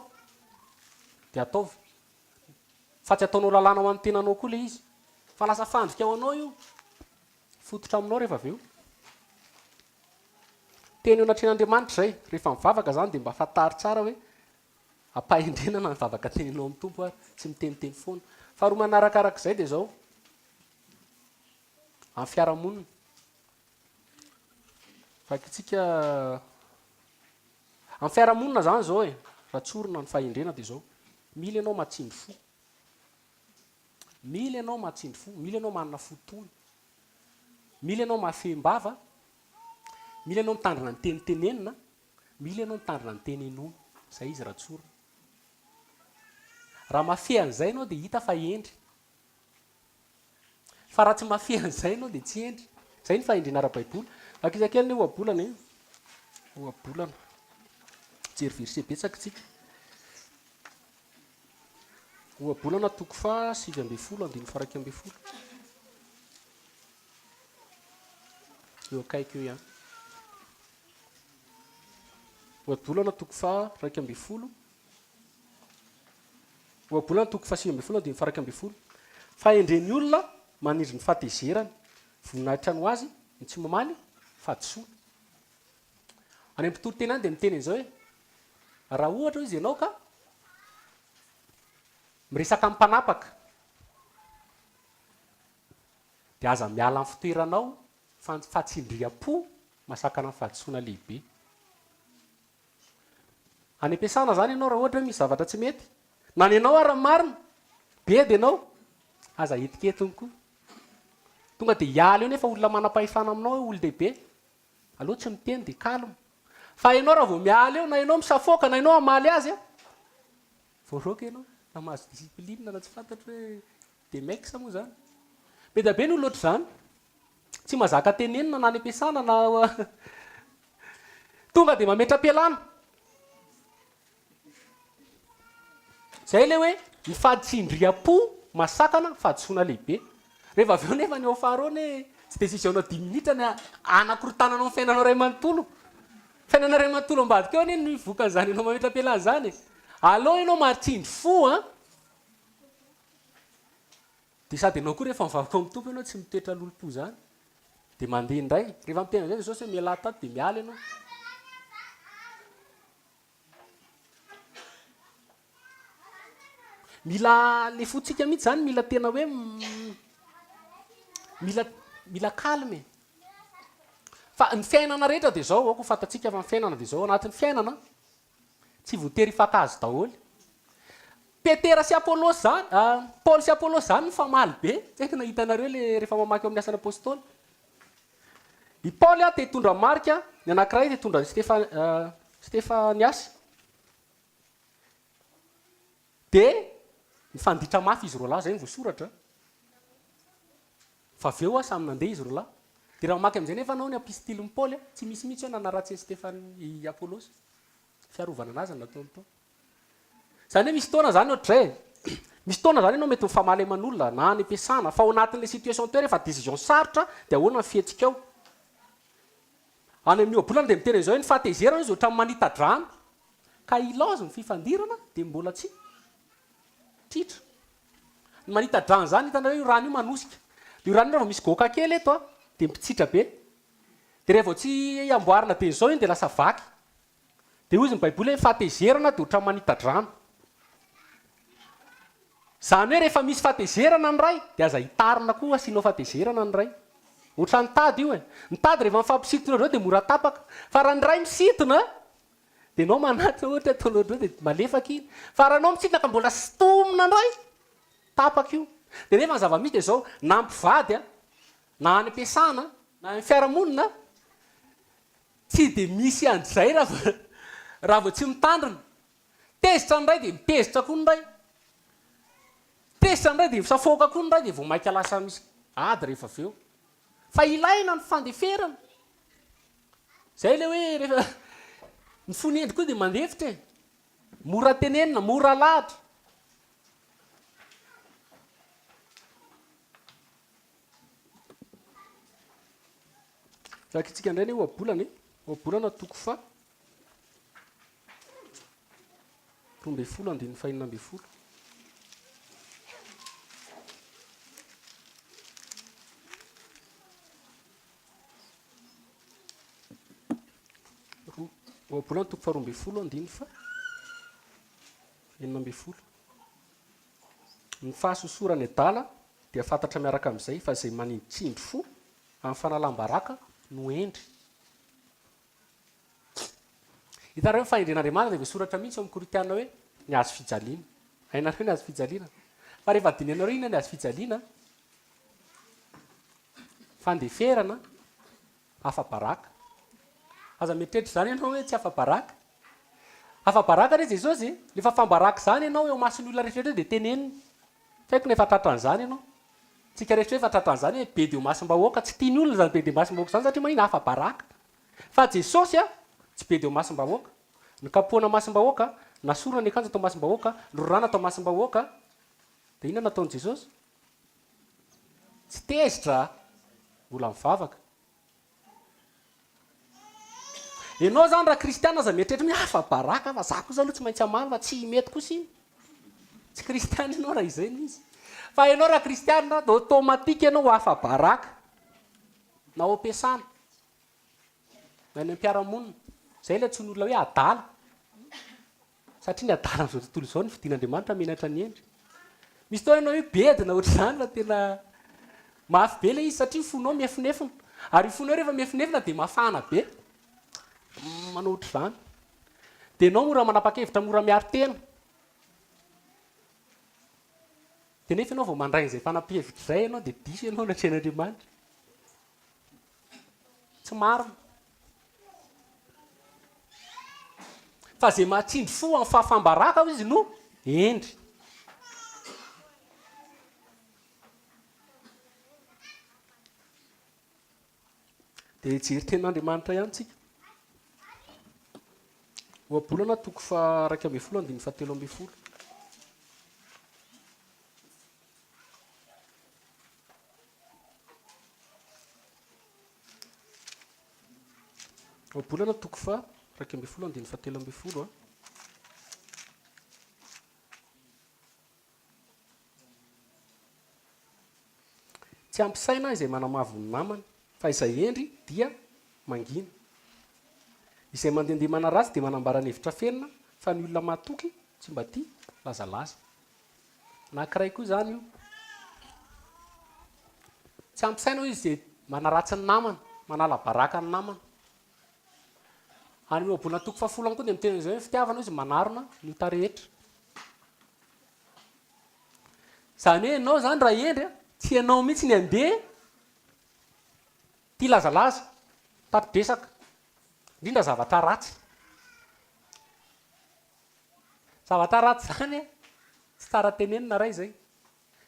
de ataovy fa tsy ataonao lalàna ho an'ny tenanao koa le izy fa lasa fandrika ao anao io fototra aminao rehefa aveo teny eo anatren'andriamanitra zay rehefa mivavaka zany de mba fatary tsara hoe ampahendrenana ny vavaka tenenao amin'ny tompo ary tsy miteniteny foana fa roa manarakarak'izay de zao amin'ny fiarahamonina fakitsika amin'ny fiarahamonina zany zao e raha tsorona ny fahendrena de zao mila ianao matsindry fo mila ianao matsindry fo mila ianao manana fotoana mila ianao mahafehm-bava mila ianao mitandrina ny tenitenenina mila ianao mitandrina ny tenenona zay izy raha tsorona raha mafeha an'izay ianao de hita fa endry fa raha tsy mafeha an'izay ianao de tsy endry zay ny fahendrena ara-baiboly akizakely ny oabolana e oabolana jery verset betsaka tsika oabolana toko fa 8 andiny faraiky amby folo eo akaiky eo ihany oabolana toko fa raiky amby folo oabolana toko fa 8 andiny faraiky amby folo fahendren'ny olona manindry ny fahatezerany voninahitra no azy ny tsy mamaly fahadisoana any am-pitolo tena any de miteny an'izao hoe raha ohatra izy ianao ka miresaka amin'ny mpanapaka de aza miala amin'ny fitoeranao fahatsindriam-po masakana ny fahadisoana lehibe any am-piasana zany ianao raha ohatra hoe misy zavatra tsy mety na ny ianao ara marina be de ianao aza etiketiny koa tonga de hiala eo nefa olona manam-pahefana aminao hoe olo-dehibe aloha tsy miteny de kalma fa ianao raha vao miala eo na ianao misafoaka na ianao amaly azy a voaroka ianao na mahazo disipline na tsy fantatro hoe de maiksa moa zany be da be ny olo oatra zany tsy mazaka tenenina na any am-piasana na tonga de mametra-pialana zay le hoe mifaditsindriam-po masakana fahadisoana lehibe rehefa aveo nefa ny ao faharoany tsy desisionao 10 minitra ny anakorotananao ny fiainanao ray manontolo fiainana ray manontolo ambadika eo any ny vokan'izany ianao mametra-pialana zany aloha ianao maritsindry fo a de sady ianao koa rehefa mivavaka amin'ny tompo ianao tsy mitoetra lolo-po zany de mandeha indray rehefa mitena zay zao hoe miala tato de miala ianao mila le fotsika mihitsy zany mila tena hoe mila kalme fa ny fiainana rehetra dia zao ako fantatsika fa ny fiainana dia zao anatin'ny fiainana tsy voatery fakazo daholy petera sy apôlosy zany paoly sy apôlosy zany ny famaly be tsy haiko nahita anareo le rehefa mamaky amin'ny asan'ny apôstôly i paoly a te hitondra marika ny anankiray te hitondra stefaniasy de nyfanditra mafy izy roa lahy zay ny voasoratra fa avy eo a samy nandeha izy roa lahy de raha mamaky am'izay nefa anao ny apistily ny paoly tsy misy mihitsy hoe nanaratsy stefany apôlosy fiarovana anazy natao tao zany hoe misy tona zany ohatray misy tona zany anao mety mifamaly aman'olona na any ampiasana fa ao anatin'le situation toery efa décision sarotra de ahoana ny fihetsika ao any amin'ny oabolana de miteny zao hoe ny fahatezerana izy ohatrany manita-drano ka ilazo ny fifandirana de mbola tsy tritra ny manita-drano zany hitanareo io rano io manosika io rano io rehefa misy goka kely eto a de mpitsitra be de rehefa tsy amboarina teny zao iny de lasa vaky de io izy ny baiboly hoe fahatezerana de ohatrany manita-drano zany hoe rehefa misy fahatezerana ny ray de aza hitarina koa asianao fahatezerana ny ray ohatrany tady io e ny tady rehefa mifampisitona reo de mora tapaka fa raha ny ray misitona de anao manaty ohatra ataonareo de malefaka iny fa raha anao misitona ka mbola stomina ndray tapaka io de nefa ny zava-misy de zao na mpivady a na any ampiasana na ny fiarahamonina tsy de misy an'izay raha vao tsy mitandrina tezitra ny ray de mipezitra koa ny ray tezitra ny ray de misafoka koa ny ray de vao maika lasa misy ady rehefa avy eo fa ilaina ny fandeferana zay le hoe rehefa ny fonendry koa de mandefitra e mora tenenina mora lahatra zakitsika indray ny oabolana oabolana toko fa 12 andiny fahinina amby folo oabolana toko fa 12 andiny fa enina amby folo ny fahasosorany adala dia fantatra miaraka amin'izay fa zay maninditsindry fo amin'ny fanalam-baraka no endry hitanareo fahendren'andriamanitra de voasoratra mihitsy amin'ny Korinthiana hoe ny azo fijaliana hainareo ny azo fijaliana fa rehefa dinenareo ina ny azo fijaliana fandeferana afa-baraka aza mieritreritra zany ianao hoe tsy afa-baraka afa-baraka re Jesosy rehefa fambaraka zany ianao eo masony olona rehetrarehetra de teneniny faiko na efa tratran'izany ianao tsika rehetra hoe efa tratran'izany hoe be de masom-bahoaka tsy tiany olona zany be de masom-bahoaka zany satria manina afa-baraka fa Jesosy a tsy be de masom-bahoaka ny kapohana masom-bahoaka nasorona ny akanjo atao masom-bahoaka nyrorana atao masom-bahoaka de inona nataony Jesosy tsy tezitra mbola mivavaka ianao zany raha kristiana aza mieritreritra hoe afa-baraka fa za kosa aloha tsy maintsy amany fa tsy mety kosa iny tsy kristiana ianao raha izay ny izy fa ianao raha kristiana de automatika ianao afa-baraka na ao ampiasana na ny ampiaramonina zay le tsy ny olona hoe adala satria ny adala am'izao tontolo izao ny fidin'andriamanitra menatra ny endry misy tao ianao hoe bedina ohatr' zany la tena mafy be le izy satria fonao miefinefina ary fonao rehefa miefinefina de mafana be manao ohatr' zany de anao mora manapa-kevitra mora miaro tena de nefa ianao vao mandray n'izay fanapa-hevitra zay ianao de diso ianao natrehan'andriamanitra tsy marina fa zay mahatsindry fo amin'ny fahafambaraka izy no endry de jery ten'andriamanitra ihany tsika oabolana toko fa 1 andiny fa 3 amby folo oabolana toko fa 1 andiny fa 3 amby folo a tsy ampisaina izay manamavo ny namany fa izay endry dia mangina izay mandehandeha manaratsy de manambara ny hevitra fenina fa ny olona mahatoky tsy mba tia lazalaza nakiray koa zany io tsy ampisaina hoe izy zay manaratsy ny namany manala baraka ny namana any obolina toko fahafolana koa dia miteny izay hoe fitiavana izy manarona ny ota rehetra zany hoe ianao zany raha endry tsy ianao mihitsy ny andeha tia lazalaza tatidresaka indrindra zavatra ratsy zany tsy tsara tenenina ray zay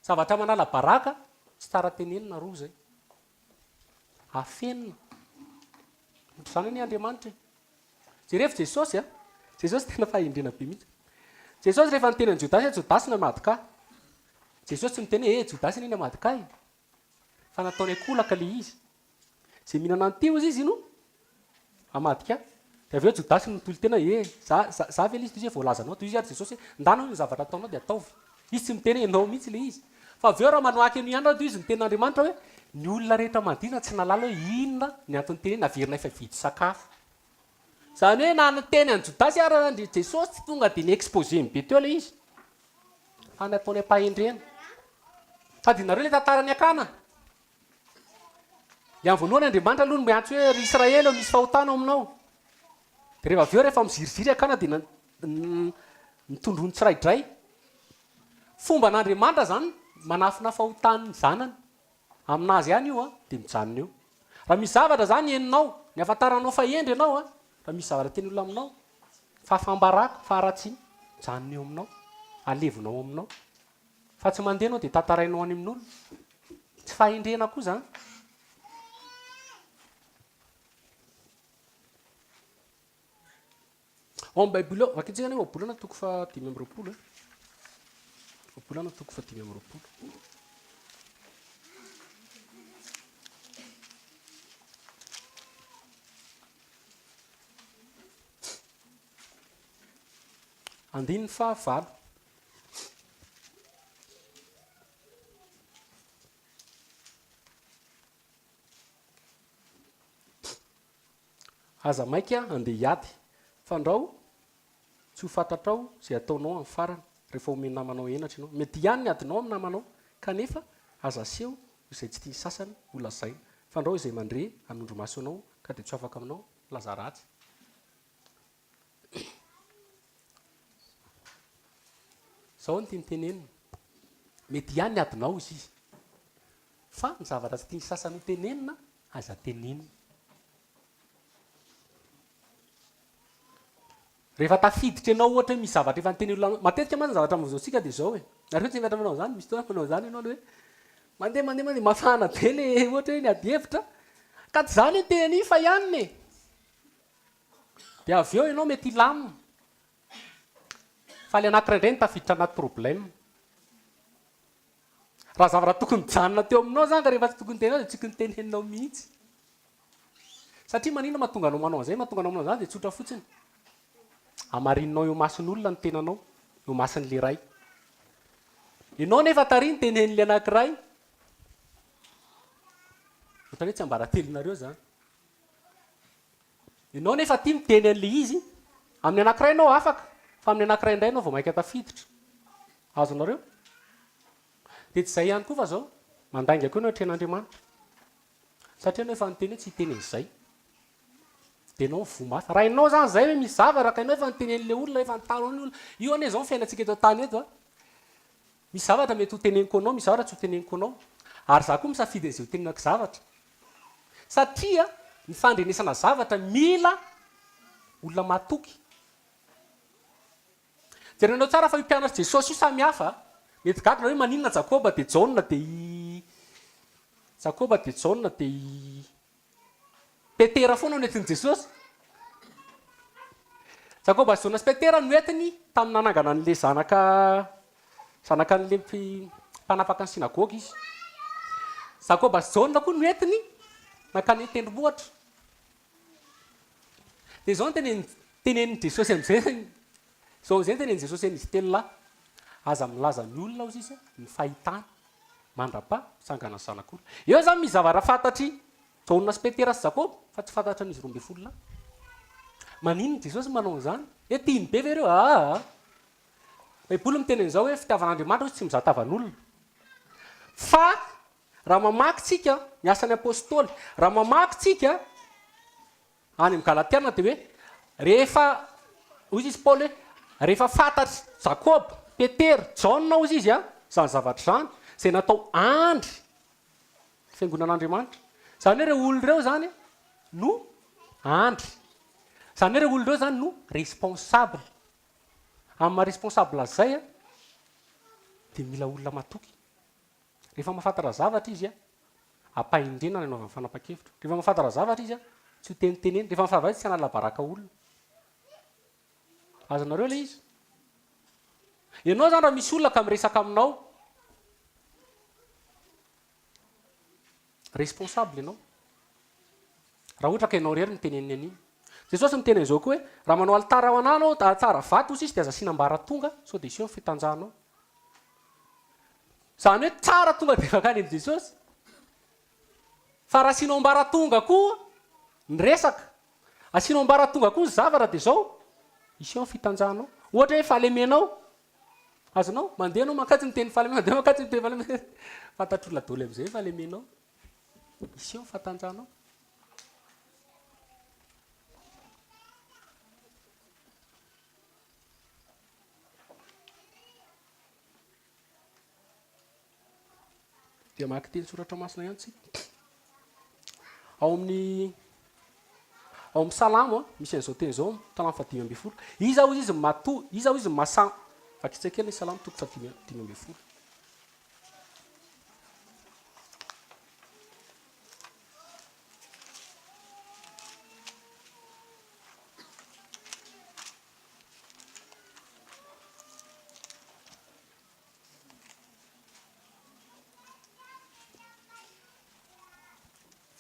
zavatra manala baraka tsy tsara tenenina roa zay afenina zany ny Andriamanitra jerefy Jesosy Jesosy tena fahindrena be mihitsy Jesosy rehefa niteny any Jodasy ny amadika Jesosy tsy miteny Jodasy ny amadika fa nataony akolaka le izy zay mihinana an'tio izy no amadika dia avy eo Jodasy nitolo tena za ve izy voalazanao toy izy ary Jesosy ndana ny zavatra ataonao dia ataovy izy tsy miteny enao mihitsy le izy fa avy eo raha manoaky ny andro toy izy ny tenin'Andriamanitra hoe ny olona rehetra mandina tsy nalala hoe inona ny antony teny naverina efa vidy sakafo zany hoe na niteny any Jodasy ary Jesosy tsy tonga dia ny exposé be teo le izy fa nataony ampahendrena fa dinareo le tantarany akana dia amin'ny voalohany Andriamanitra aloha no miantso hoe ry Israely misy fahotana aminao dia rehefa avy eo rehefa miziriziry akana dia mitondrony tsiraidray fomba n'Andriamanitra zany manafina fahotany zanany aminazy ihany io dia mijanona eo raha misy zavatra zany eninao ny afantaranao fa endry ianao raha misy zavatra teny olona aminao fahafambaraka faharatsiana mijanona eo aminao alevonao aminao fa tsy mandeha anao dia tantarainao any amin'olona tsy fahendrena koa zany ao amin'ny Baiboly ao vakitsika ny obolana toko fa 5:20 obolana toko fa 5:20 andiny fahavalo aza maika andeha hiady fandrao tsy ho fantatrao zay ataonao amin'ny farany rehefa omeny namanao enatra ianao mety ihany ny adinao amin'ny namanao kanefa aza seho izay tsy tia sasany olazaina fandrao izay mandre anondro maso anao ka dia tsy afaka aminao laza ratsy zao ny tia mitenenina mety ihany ny adinao izy fa ny zavatra tsy tia sasany ho tenenina aza tenenina rehefa tafiditra ianao ohatra hoe misy zavatra efa niteny olona matetika mantsy zavatra mavozaontsika dia zao nareo tsy mihatra manao zany misy toana manao zany ianao hoe mandeha mafana be le ohatra hoe ny ady-hevitra ka tsy zany teny fa ihany dia avy eo ianao mety ilamina fa le anankiray indray ny tafiditra anaty problème raha zavatra tokony mijanona teo aminao zany ka rehefa tsy tokony tenao dia tsy tokony teneninao mihitsy satria manina mahatonga anao manao an'izay mahatonga anao manao zany dia tsotra fotsiny amarinanao eo mason'olona ny tenanao eo masin'le ray ianao nefa tariny tenen'le anankiray ohatra hoe tsy ambaratelonareo zany ianao nefa tia miteny an'le izy amin'ny anankiray ianao afaka fa amin'ny anankiray indray ianao vao maika tafiditra azonareo dia tsy izay ihany koa fa zao mandainga koa ianao tren'Andriamanitra satria anao efa niteny hoe tsy hiteny an'izay dia ianao vomafy raha ianao zany zay hoe misy zavatra ka ianao efa nitenen'le olona efa nitano ny olona io anie zao ny fiainantsika eto tany eto misy zavatra mety ho teneniko anao misy zavatra tsy ho teneniko anao ary za koa misafidy an'izay ho tenenako zavatra satria ny fandrenesana zavatra mila olona matoky jerenao tsara fa io mpianatry Jesosy io samy hafa mety gadona hoe maninona Jakoba dia Jaona dia Jakoba dia Jaona dia Petera foana no entiny Jesosy Jakoba sy Jaona sy Petera no entiny tamin'ny nanangana an'le zanaka n'le mpanapaka ny sinagogy izy Jakoba sy Jaona koa no entiny nakany tendrombohitra dia zao no tenen'ny Jesosy amin'izay zao izay tenen'ny Jesosy an'izy telo lahy aza milaza ny olona ozy izy ny fahitana mandra-pa sangana ny zanak'olona eo zany misy zavatra fantatry Jaona sy Petera sy Jakoba fa tsy fantatra an'izy 12 lahy maninona Jesosy manao an'izany hoe tiany be ve ireo Baiboly miteny an'izao hoe fitiavan'Andriamanitra ozy tsy mizatavan'olona fa raha mamakytsika ny asan'ny apôstôly raha mamakytsika any amin'ny galatiana dia hoe rehefa ozy izy paoly hoe rehefa fantatry jakob petera jaona ozy izy zany zavatra zany zay natao andry fiangonan'andriamanitra zany hoe reo olo reo zany no andry zany hoe reo olo reo zany no responsable amin'ny maha responsable zay dia mila olona matoky rehefa mahafantatra zavatra izy ampaindrina ny anaovany fanapa-kevitra rehefa mahafantatra zavatra izy tsy ho teniteneny rehefa mahafantatra tsy hanala baraka olona azanareo le izy ianao zany raha misy olona ka miresaka aminao responsable ianao raha ohatra ka ianao rery miteneniny an'iny jesosy mitena izao koa hoe raha manao alitara ao anao tsara vato ozy izy dia aza sinambara tonga sao dia sio ny fitanjahanao zany hoe tsara tonga dia fakany am' jesosy fa raha sinao ambara tonga koa ny resaka asinao ambara tonga koa ny zavatra dia zao isio ny fitanjahanao ohatra hoe fahalemenao azonao mandeha anao makatsy miteny fahalemena mandeha makatsy miteny fahalemena fantatr'olona daoly am'izay fahalemenao isio ny fatanjahanao dia maky teny soratra masina ihany tsika ao amin'ny salamo misy an'izao teny zao talamo fa 5 iza hozy izy mato iza ho izy masa fakitsakely salamo toko fa 5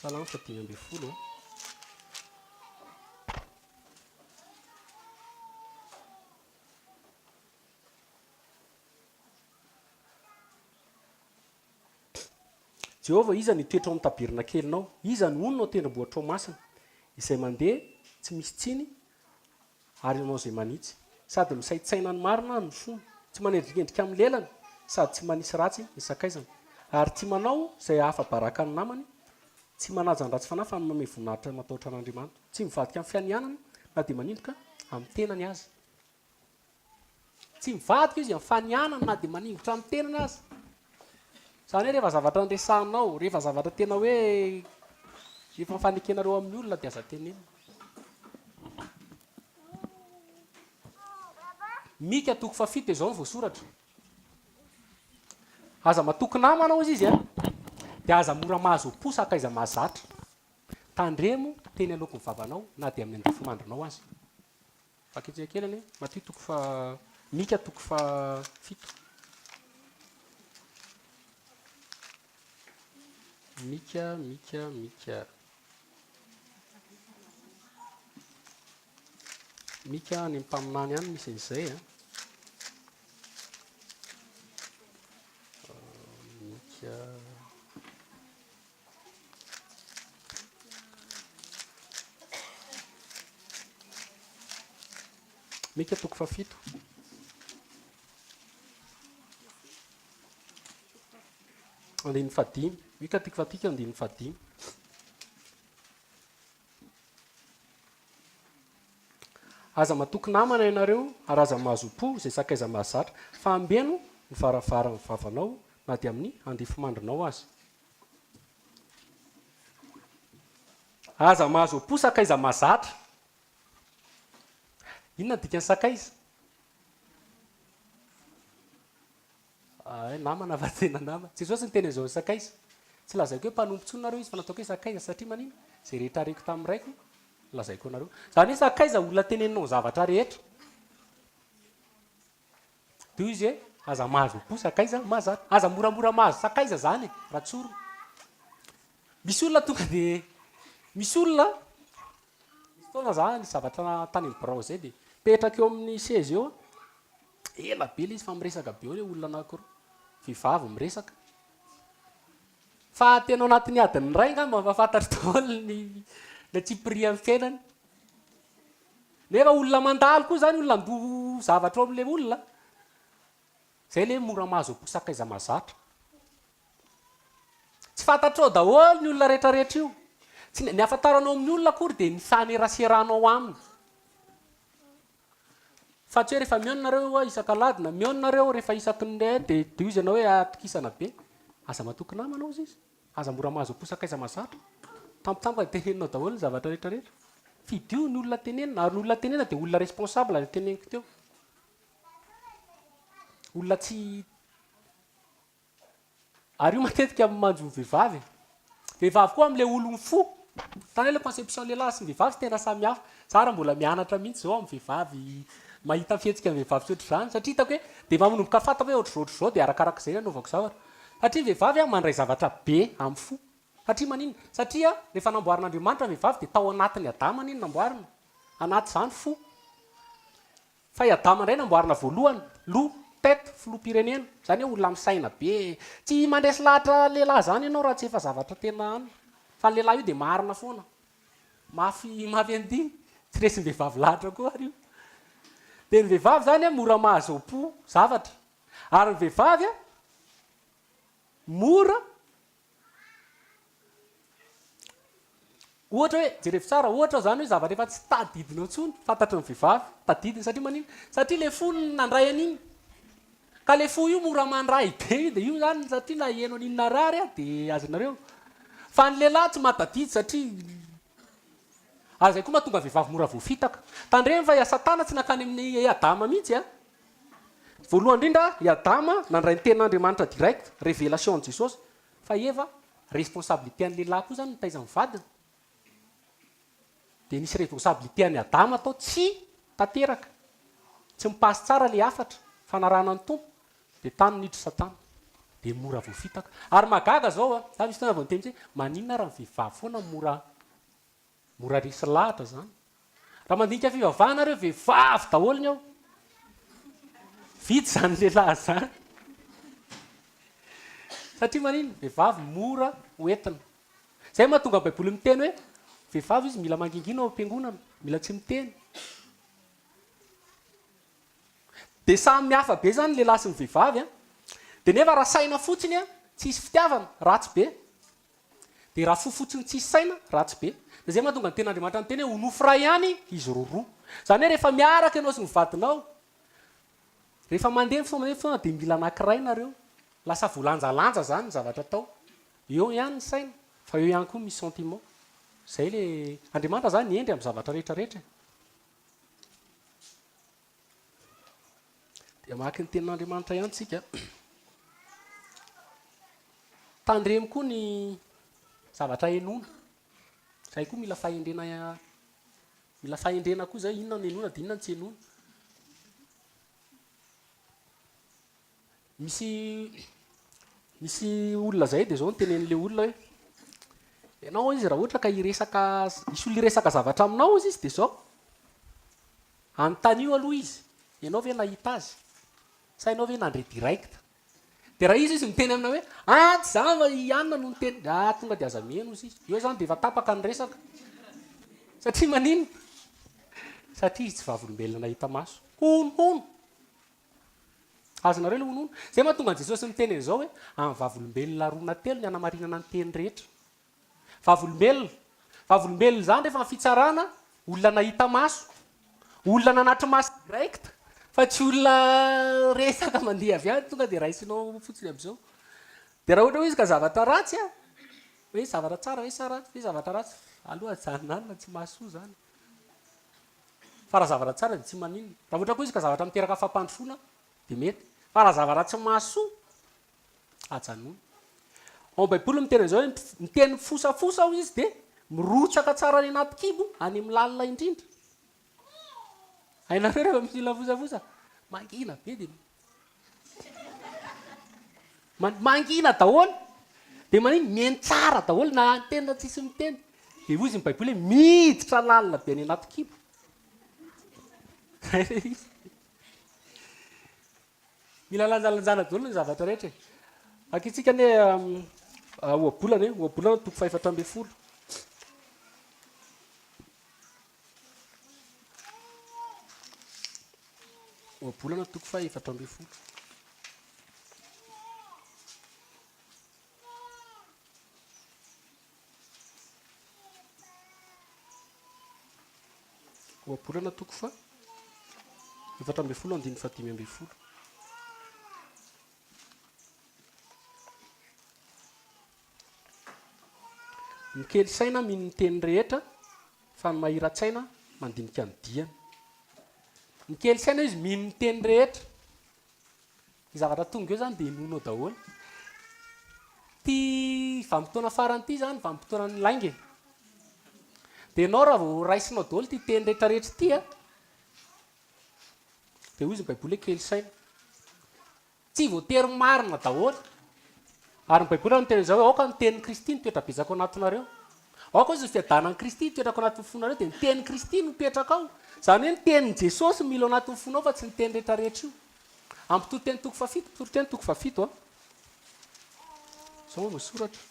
salamo fa 5 Jehovah iza ny toetra ao amin'ny tabirina kelinao iza ny ononao tendrombohitra ao masina izay mandeha tsy misy tsiny ary ianao izay manitsy sady misaitsaina ny marina ny fony tsy manendrikendrika amin'ny lelany sady tsy manisy ratsy ny sakaizana ary tsy manao izay hafa baraka ny namany tsy manaja ny ratsy fanahy fa manome voninahitra matahotra an'Andriamanitra tsy mivadika amin'ny fianianana na dia manindroka amin'ny tenany azy tsy mivadika izy amin'ny fanianana na dia manindrotra amin'ny tenany azy zany hoe rehefa zavatra andresanao rehefa zavatra tena hoe efa mifanekenareo amin'ny olona dia aza teneny mika toko fa 7 izao ny voasoratra aza matoky namana izy izy dia aza mora mahazo posaka iza mahazatra tandremo teny aloako ny vavanao na dia amin'ny andafomandrinao azy fakitsika kelany maty toko fa mika toko fa 7 mika any mpaminany any misy an'izay mika toko fa 7 andiny fa 5 mika toko fa 7 andiny fa 5 aza matoky namana ianareo ary aza mahazo-po izay sakaiza mahazatra fa ambeno ny varavara ny vavanao na dia amin'ny andifomandrinao azy aza mahazo-po sakaiza mahazatra inona dika ny sakaiza namana va tena nama jesosy ny teny izao sakaiza tsy lazaiko hoe mpanompontsonareo izy fa nataoko hoe sakaiza satria manino zay rehetra areko tamin'ny raiko lazaiko anareo zany hoe sakaiza olona teneninao zavatra rehetra dia izy hoe aza mahazo-po sakaiza mahazatra aza moramora mahazo sakaiza zany raha tsoro misy olona tonga dia misy olona misy fotoana zany zavatra tany amin'ny birao zay dia petraka eo amin'ny seza eo ela be le izy fa miresaka be eo le olona anankiroa vehivavy miresaka fa tena ao anatin'ny adiny ray nga mafantatra daholo ny tsy pri amin'ny fiainany nefa olona mandalo koa zany olona ando zavatra ao amin'le olona zay le mora mahazo posakaiza mahazatra tsy fantatrao daholo ny olona rehetrarehetra io tsy ny afantaranao amin'ny olona akory dia ny saneraseranao aminy fa tsy hoe rehefa miononareo isan-kaladina miononareo rehefa isaky ny dia izy ianao hoe atokisana be aza matoky namanao izy izy aza mora mahazo posakaiza mazatra tampotampoka teneninao daholo ny zavatra rehetrarehetra fidio ny olona tenenina ary ny olona tenena dia olona responsable le teneniko teo olona tsy ary io matetika manjo vehivavy vehivavy koa amin'ilay olony fo tany hoe le conception lehilahy sy ny vehivavy tena samy hafa tsara mbola mianatra mihitsy zao amin'ny vehivavy mahita fihetsika amin'ny vehivavy tsy ohatr'izany satria hitako hoe dia manomboka fatako hoe ohatr'izao zao dia arakarak'izay anaovako zavatra satria vehivavy a mandray zavatra be amin'ny fo satria manino satria rehefa namboarin'Andriamanitra vehivavy dia tao anatiny adama niny namboarina anaty izany fo fa i adama indray namboarina voalohany loha tête filoham-pirenena zany hoe olona misaina be tsy mandresy lahatra lehilahy zany ianao raha tsy efa zavatra tena any fa ny lehilahy io dia marina foana mafy andiny tsy resy ny vehivavy lahatra koa ary io dia ny vehivavy zany a mora mahazo-po zavatra ary ny vehivavy a mora ohatra hoe jerevy tsara ohatra zany hoe zavatra efa tsy tadidinao intsony fantatry ny vehivavy tadidiny satria manino satria le fo nandray an'iny ka le fo io mora mandray be io dia io zany satria na heno aninona rary a dia azonareo fa ny lehilahy tsy mahatadidy satria ary zay koa mahatonga vehivavy mora voafitaka tandreny fa iasatana tsy nakany amin'ny adama mihitsy a voalohany indrindra i adama nandray ny ten'Andriamanitra direct révélation de jesosy fa eva responsabilité an'ny lehilahy koa zany nitaiza ny vadiny dia nisy responsabilité an'ny adama atao tsy tanteraka tsy mipasy tsara le afatra fanarahana ny tompo dia tany niditra satana dia mora voafitaka ary magaga zao a za misy tena vao niteny maninona raha ny vehivavy foana mora resy lahatra zany raha mandinika fivavahana reo vehivavy daholony ao vitsy zany lehilahy zany satria manino vehivavy mora hoentina zay mahatonga ny baiboly miteny hoe vehivavy izy mila mangingina ao am-piangonana mila tsy miteny dia samy mihafa be zany lehilahy sy ny vehivavy a dia nefa raha saina fotsiny a tsisy fitiavana ratsy be dia raha fo fotsiny tsisy saina ratsy be dia zay mahatonga ny ten'Andriamanitra ny teny hoe honofo ray ihany izy roroa zany hoe rehefa miaraka ianao sy ny vadinao rehefa mandeha foana dia mila anankiray nareo lasa voalanjalanja zany ny zavatra atao eo ihany ny saina fa eo ihany koa misy sentiment zay le Andriamanitra zany niendry amin'ny zavatra rehetrarehetra dia mahaky ny tenin'Andriamanitra ihany tsika tandremo koa ny zavatra henona zay koa mila fahendrena koa zay inona ny henona dia inona ny tsy henona misy olona zay dia zao ny tenen'le olona hoe ianao izy raha ohatra ka iresaka isy olo iresaka zavatra aminao izy dia zao anontany io aloha izy ianao ve nahita azy sa ianao ve nandre direct dia raha izy miteny amina hoe tsy za ianona no niteny tonga dia aza miheno izy eo zany dia efa tapaka ny resaka satria manino satria izy tsy vavolombelona nahita maso honohono azonareo le honohono zay mahatonga an Jesosy miteny an'izao hoe amin'ny vavolombelona roana telo ny anamarinana ny teny rehetra vavolombelona zany rehefa fitsarana olona nahita maso olona nanatry maso direct fa tsy olona resaka mandeha avy any tonga dia raisinao fotsiny amin'izao dia raha ohatra hoe izy ka zavatra ratsy a hoe zavatra tsara hoe hoe zavatra ratsy aloha janonanina tsy mahasoa zany fa raha zavatra tsara dia tsy manino raha ohatra koa izy ka zavatra miteraka fampandrosoana dia mety fa raha zavatra tsy mahasoa ajanona ao baiboly miteny an'izao hoe miteny fosafosa ao izy dia mirotsaka tsara ny anaty kibo any amin'ny lalina indrindra hainareo rehefa misy olona fosafosa mangina be dia mangina daholo dia manino mihaino tsara daholo na anteny na tsisy miteny dia hoy izy ny baiboly hoe miditra lalina be any anaty kibo mila lanjalanjana daholo ny zavatra rehetra akitsika ny oabolana oabolana toko 410 oabolana toko 410 oabolana toko fa 4 ambin'ny 15 ambin'ny 10. Mikely saina mino ny teny rehetra fa ny mahira-tsaina mandinika ny diany. Mikely saina izy mino ny teny rehetra. Ny zavatra tonga eo zany dia inonao daholo. Ty vanim-potoana farany ity zany vanim-potoana ny lainge. Dia ianao raha vao raisinao daholo ty teny rehetrarehetra ity dia hoy izy ny baiboly hoe kely saina. Tsy voatery marina daholo. Ary ny baiboly no teny izao hoe aoka ny tenin'ny Kristy mitoetra betsaka ao anatinareo. Aoka izy ny fiadanan'ny Kristy mipetraka ao anatin'ny fonareo dia ny tenin'ny Kristy no mipetraka ao. Izany hoe ny tenin'i Jesosy mila ao anatin'ny fonao fa tsy ny teny rehetrarehetra io. Ampitoro-teny toko 7, ampitoro-teny toko 7 Izao no soratra.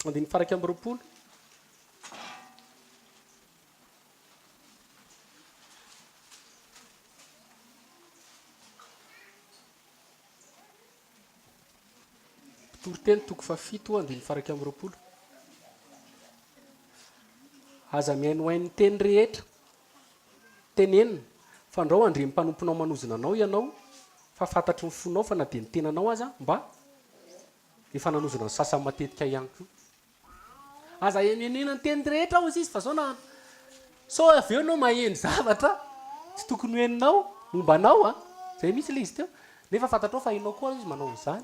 Andiny faraka amby 20. Toro-teny toko 7 andiny faraka amby 20. Aza mihaino hain'ny teny rehetra tenenina fa andrao andre ny mpanomponao manozona anao ianao fa fantatry ny fonao fa na dia ny tenanao aza mba efa nanozona ny sasany matetika ihany koa. Aza enenena ny teny rehetra ao izy fa zao na so avy eo no maheno zavatra tsy tokony hoeninao mombanao zay misy le izy teo nefa fantatrao fa hainao koa izy manao izany.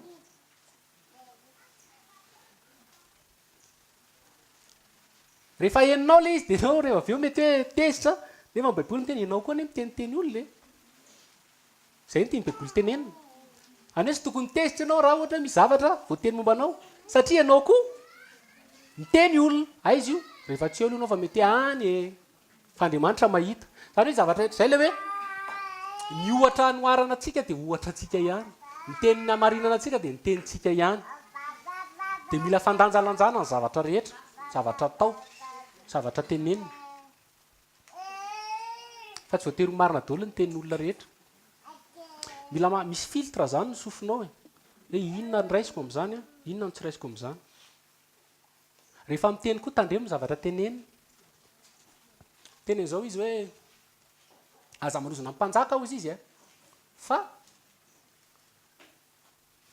Rehefa heninao le izy dia nao rehefa avy eo mety hoe tezitra nefa ny baiboly teny ianao koa ne miteniteny olona zay no tia ny baiboly tenenina. Any hoe tsy tokony tezitra ianao raha ohatra misy zavatra voateny mombanao satria ianao koa miteny olona aizy io rehefa tsy eo ianao fa mety any fa Andriamanitra mahita. Zany hoe zavatra rehetra zay le hoe ny ohatra noarana antsika dia ohatra antsika ihany, ny teny namarinana antsika dia ny tenintsika ihany. Dia mila fandanjalanjana ny zavatra rehetra, zavatra atao, zavatra tenenina. Fa tsy voatery marina daholo ny tenin'olona rehetra. Mila misy filtre zany ny sofinao hoe inona ny raisiko amin'izany inona no tsy raisiko amin'izany. Rehefa miteny koa tandremo zavatra tenenina. Teny izao izy hoe aza manozona ny mpanjaka hozy izy fa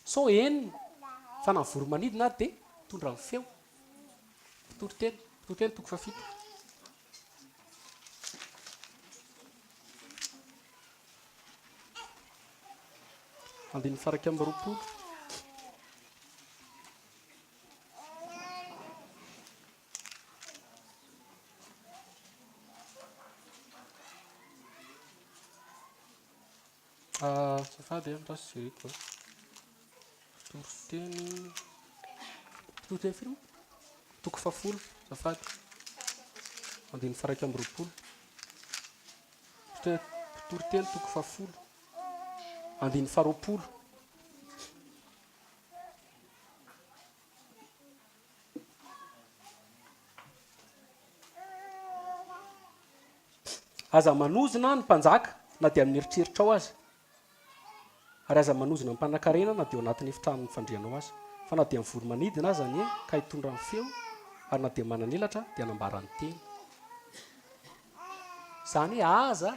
so eniny fa na ny voromanidina ary dia tondra ny feo. Toro-teny toko 7. Andiny faraka amby 20. Safady andraso jereko. Toro-teny firy moa? Toko 10 safady. Andiny faraka amby 20. Toro-teny toko 10. Andiny 20. Aza manozona ny mpanjaka na dia amin'ny eritreritra ao azy. Ary aza manozona ny mpanankarena na dia ao anatin'ny efitranony fandrianao azy. Fa na dia amin'ny voromanidina aza ny ka hitondra ny feo ary na dia mananelatra dia hanambara ny teny. Izany hoe aza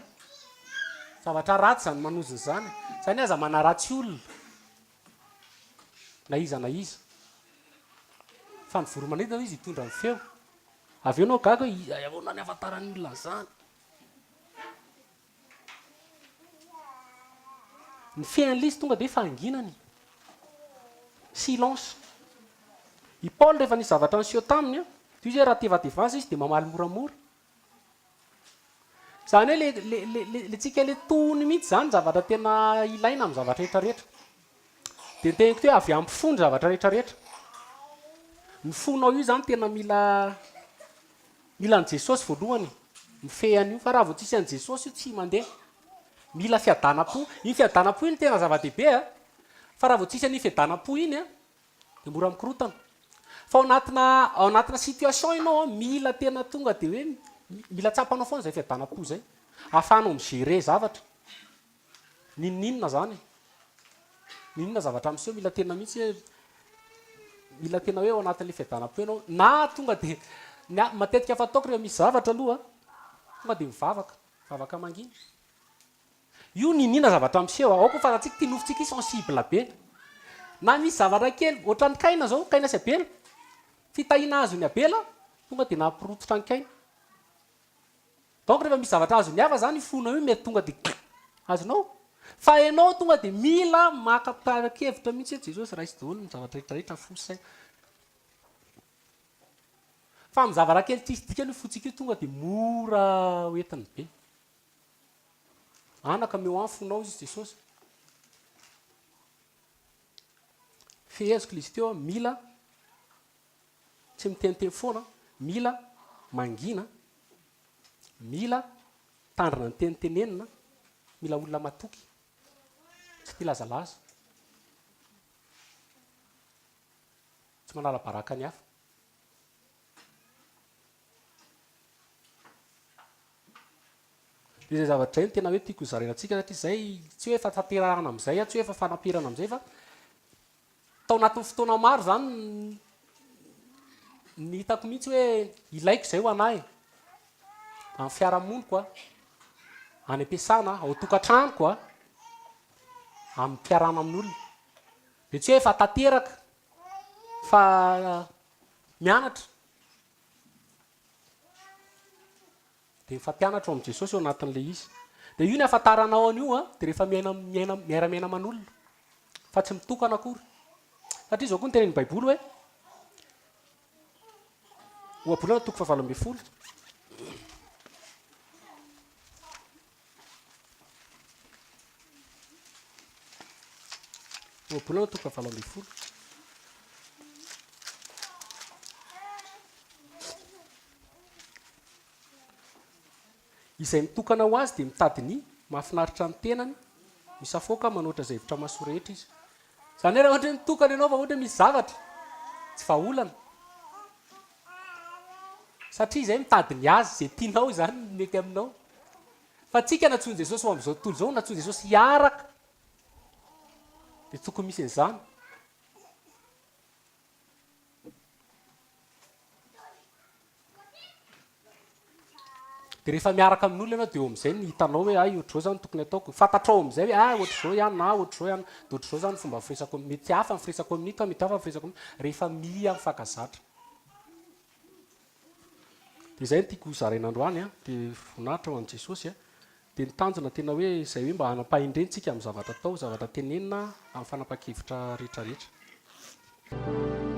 zavatra ratsy zany manozona izany. Izany aza manaratsy olona na iza na iza. Fa ny voromanidina izy hitondra ny feo. Avy eo nao gaga hoe ahoana ny afantaran'ny olona izany. Ny fean'ilay izy tonga dia fanginany. Silence. I Paul rehefa nisy zavatra niseho taminy dia izy raha tevadevasa izy dia mamaly moramora. Izany hoe le tsika le tony mihitsy zany zavatra tena ilaina amin'ny zavatra rehetrarehetra. Dia ny teniko hoe avy ampy fo ny zavatra rehetrarehetra. Ny fonao io zany tena mila ny Jesosy voalohany. Ny fean'io fa raha vao tsisy an'i Jesosy io tsy mandeha. Mila fiadanam-po. Iny fiadanam-po iny tena zava-dehibe fa raha vao tsisy an'iny fiadanam-po iny dia mora mikorotana. Fa ao anatina situation ianao mila tena tonga dia hoe mila tsapanao foana izay fiadanam-po izay. Ahafahanao migérer zavatra. Ninninona zany. ninona zavatra miseho mila tena mihitsy mila tena hoe ao anatin'le fiadanam-po ianao na tonga de matetika fataoko rehefa misy zavatra aloha tonga de mivavaka mangina io ninina zavatra miseho aoko fatatsika tia nofontsika i sensible be na misy zavatra kely ohatran'ny kaina zao kaina sy abela fitahina azo ny abela tonga de nampirototra ny kaina donc rehefa misy zavatra azo ny hafa zany fona io mety tonga de azonao fa ianao tonga de mila makaparakevitra mihitsy jesosy raha isy daholo ny zavatra rehetrarehetra fosaina fa amin'ny zavatra kely tsisy dika aloha fotsika io tonga de mora hoentiny be anaka meo any fonao izy jesosy feheziko lizy teo mila tsy miteniteny foana mila mangina mila tandrina ny tenitenenina mila olona matoky tsy tia lazalaza tsy manala baraka ny hafa de zay zavatra zay no tena hoe tiako zarenantsika satria zay tsy hoe efa tanterahana am'izay tsy hoe efa fanampirana am'izay fa tao anatin'ny fotoana maro zany ny hitako mihitsy hoe ilaiko zay ho anahy amin'ny fiarahamoniko any am-piasana ao tokantranoko amin'ny mpiarana amin'olona de tsy hoe efa tanteraka fa mianatra de mifampianatra ao am' jesosy eo anatin'le izy de io ny afantaranao an'io de rehefa miara-miaina aman'olona fa tsy mitokana akory satria zao koa ny tenen'ny baiboly hoe ohabolana toko 7 ohabolana toko 7 izay mitokana ho azy de mitadiny mahafinaritra ny tenany misafoaka manoatra zay hevitra masoa rehetra izy zany raha ohatra hoe mitokana ianao fa ohatra misy zavatra tsy vaolana satria izay mitadiny azy zay tianao zany mety aminao fa tsika natsony jesosy ho am'izao tontolo zao natsony jesosy hiaraka de tokony misy an'izany de rehefa miaraka amin'olona ianao de eo am'izay ny hitanao hoe ay ohatr'zao zany tokony ataoko fantatrao am'izay hoe ohatr'zao ihany na ohatr'zao ihany de ohatr'zao zany fomba firesako mety hafa ny firesako amin'ito mety hafa ny firesako rehefa mia mifankazatra de zay no tiako zarenandroany de vonahitra ho an' jesosy de nitanjona tena hoe zay hoe mba hanampahendrentsika amin'ny zavatra atao zavatra tenenina amin'ny fanapa-kevitra rehetrarehetra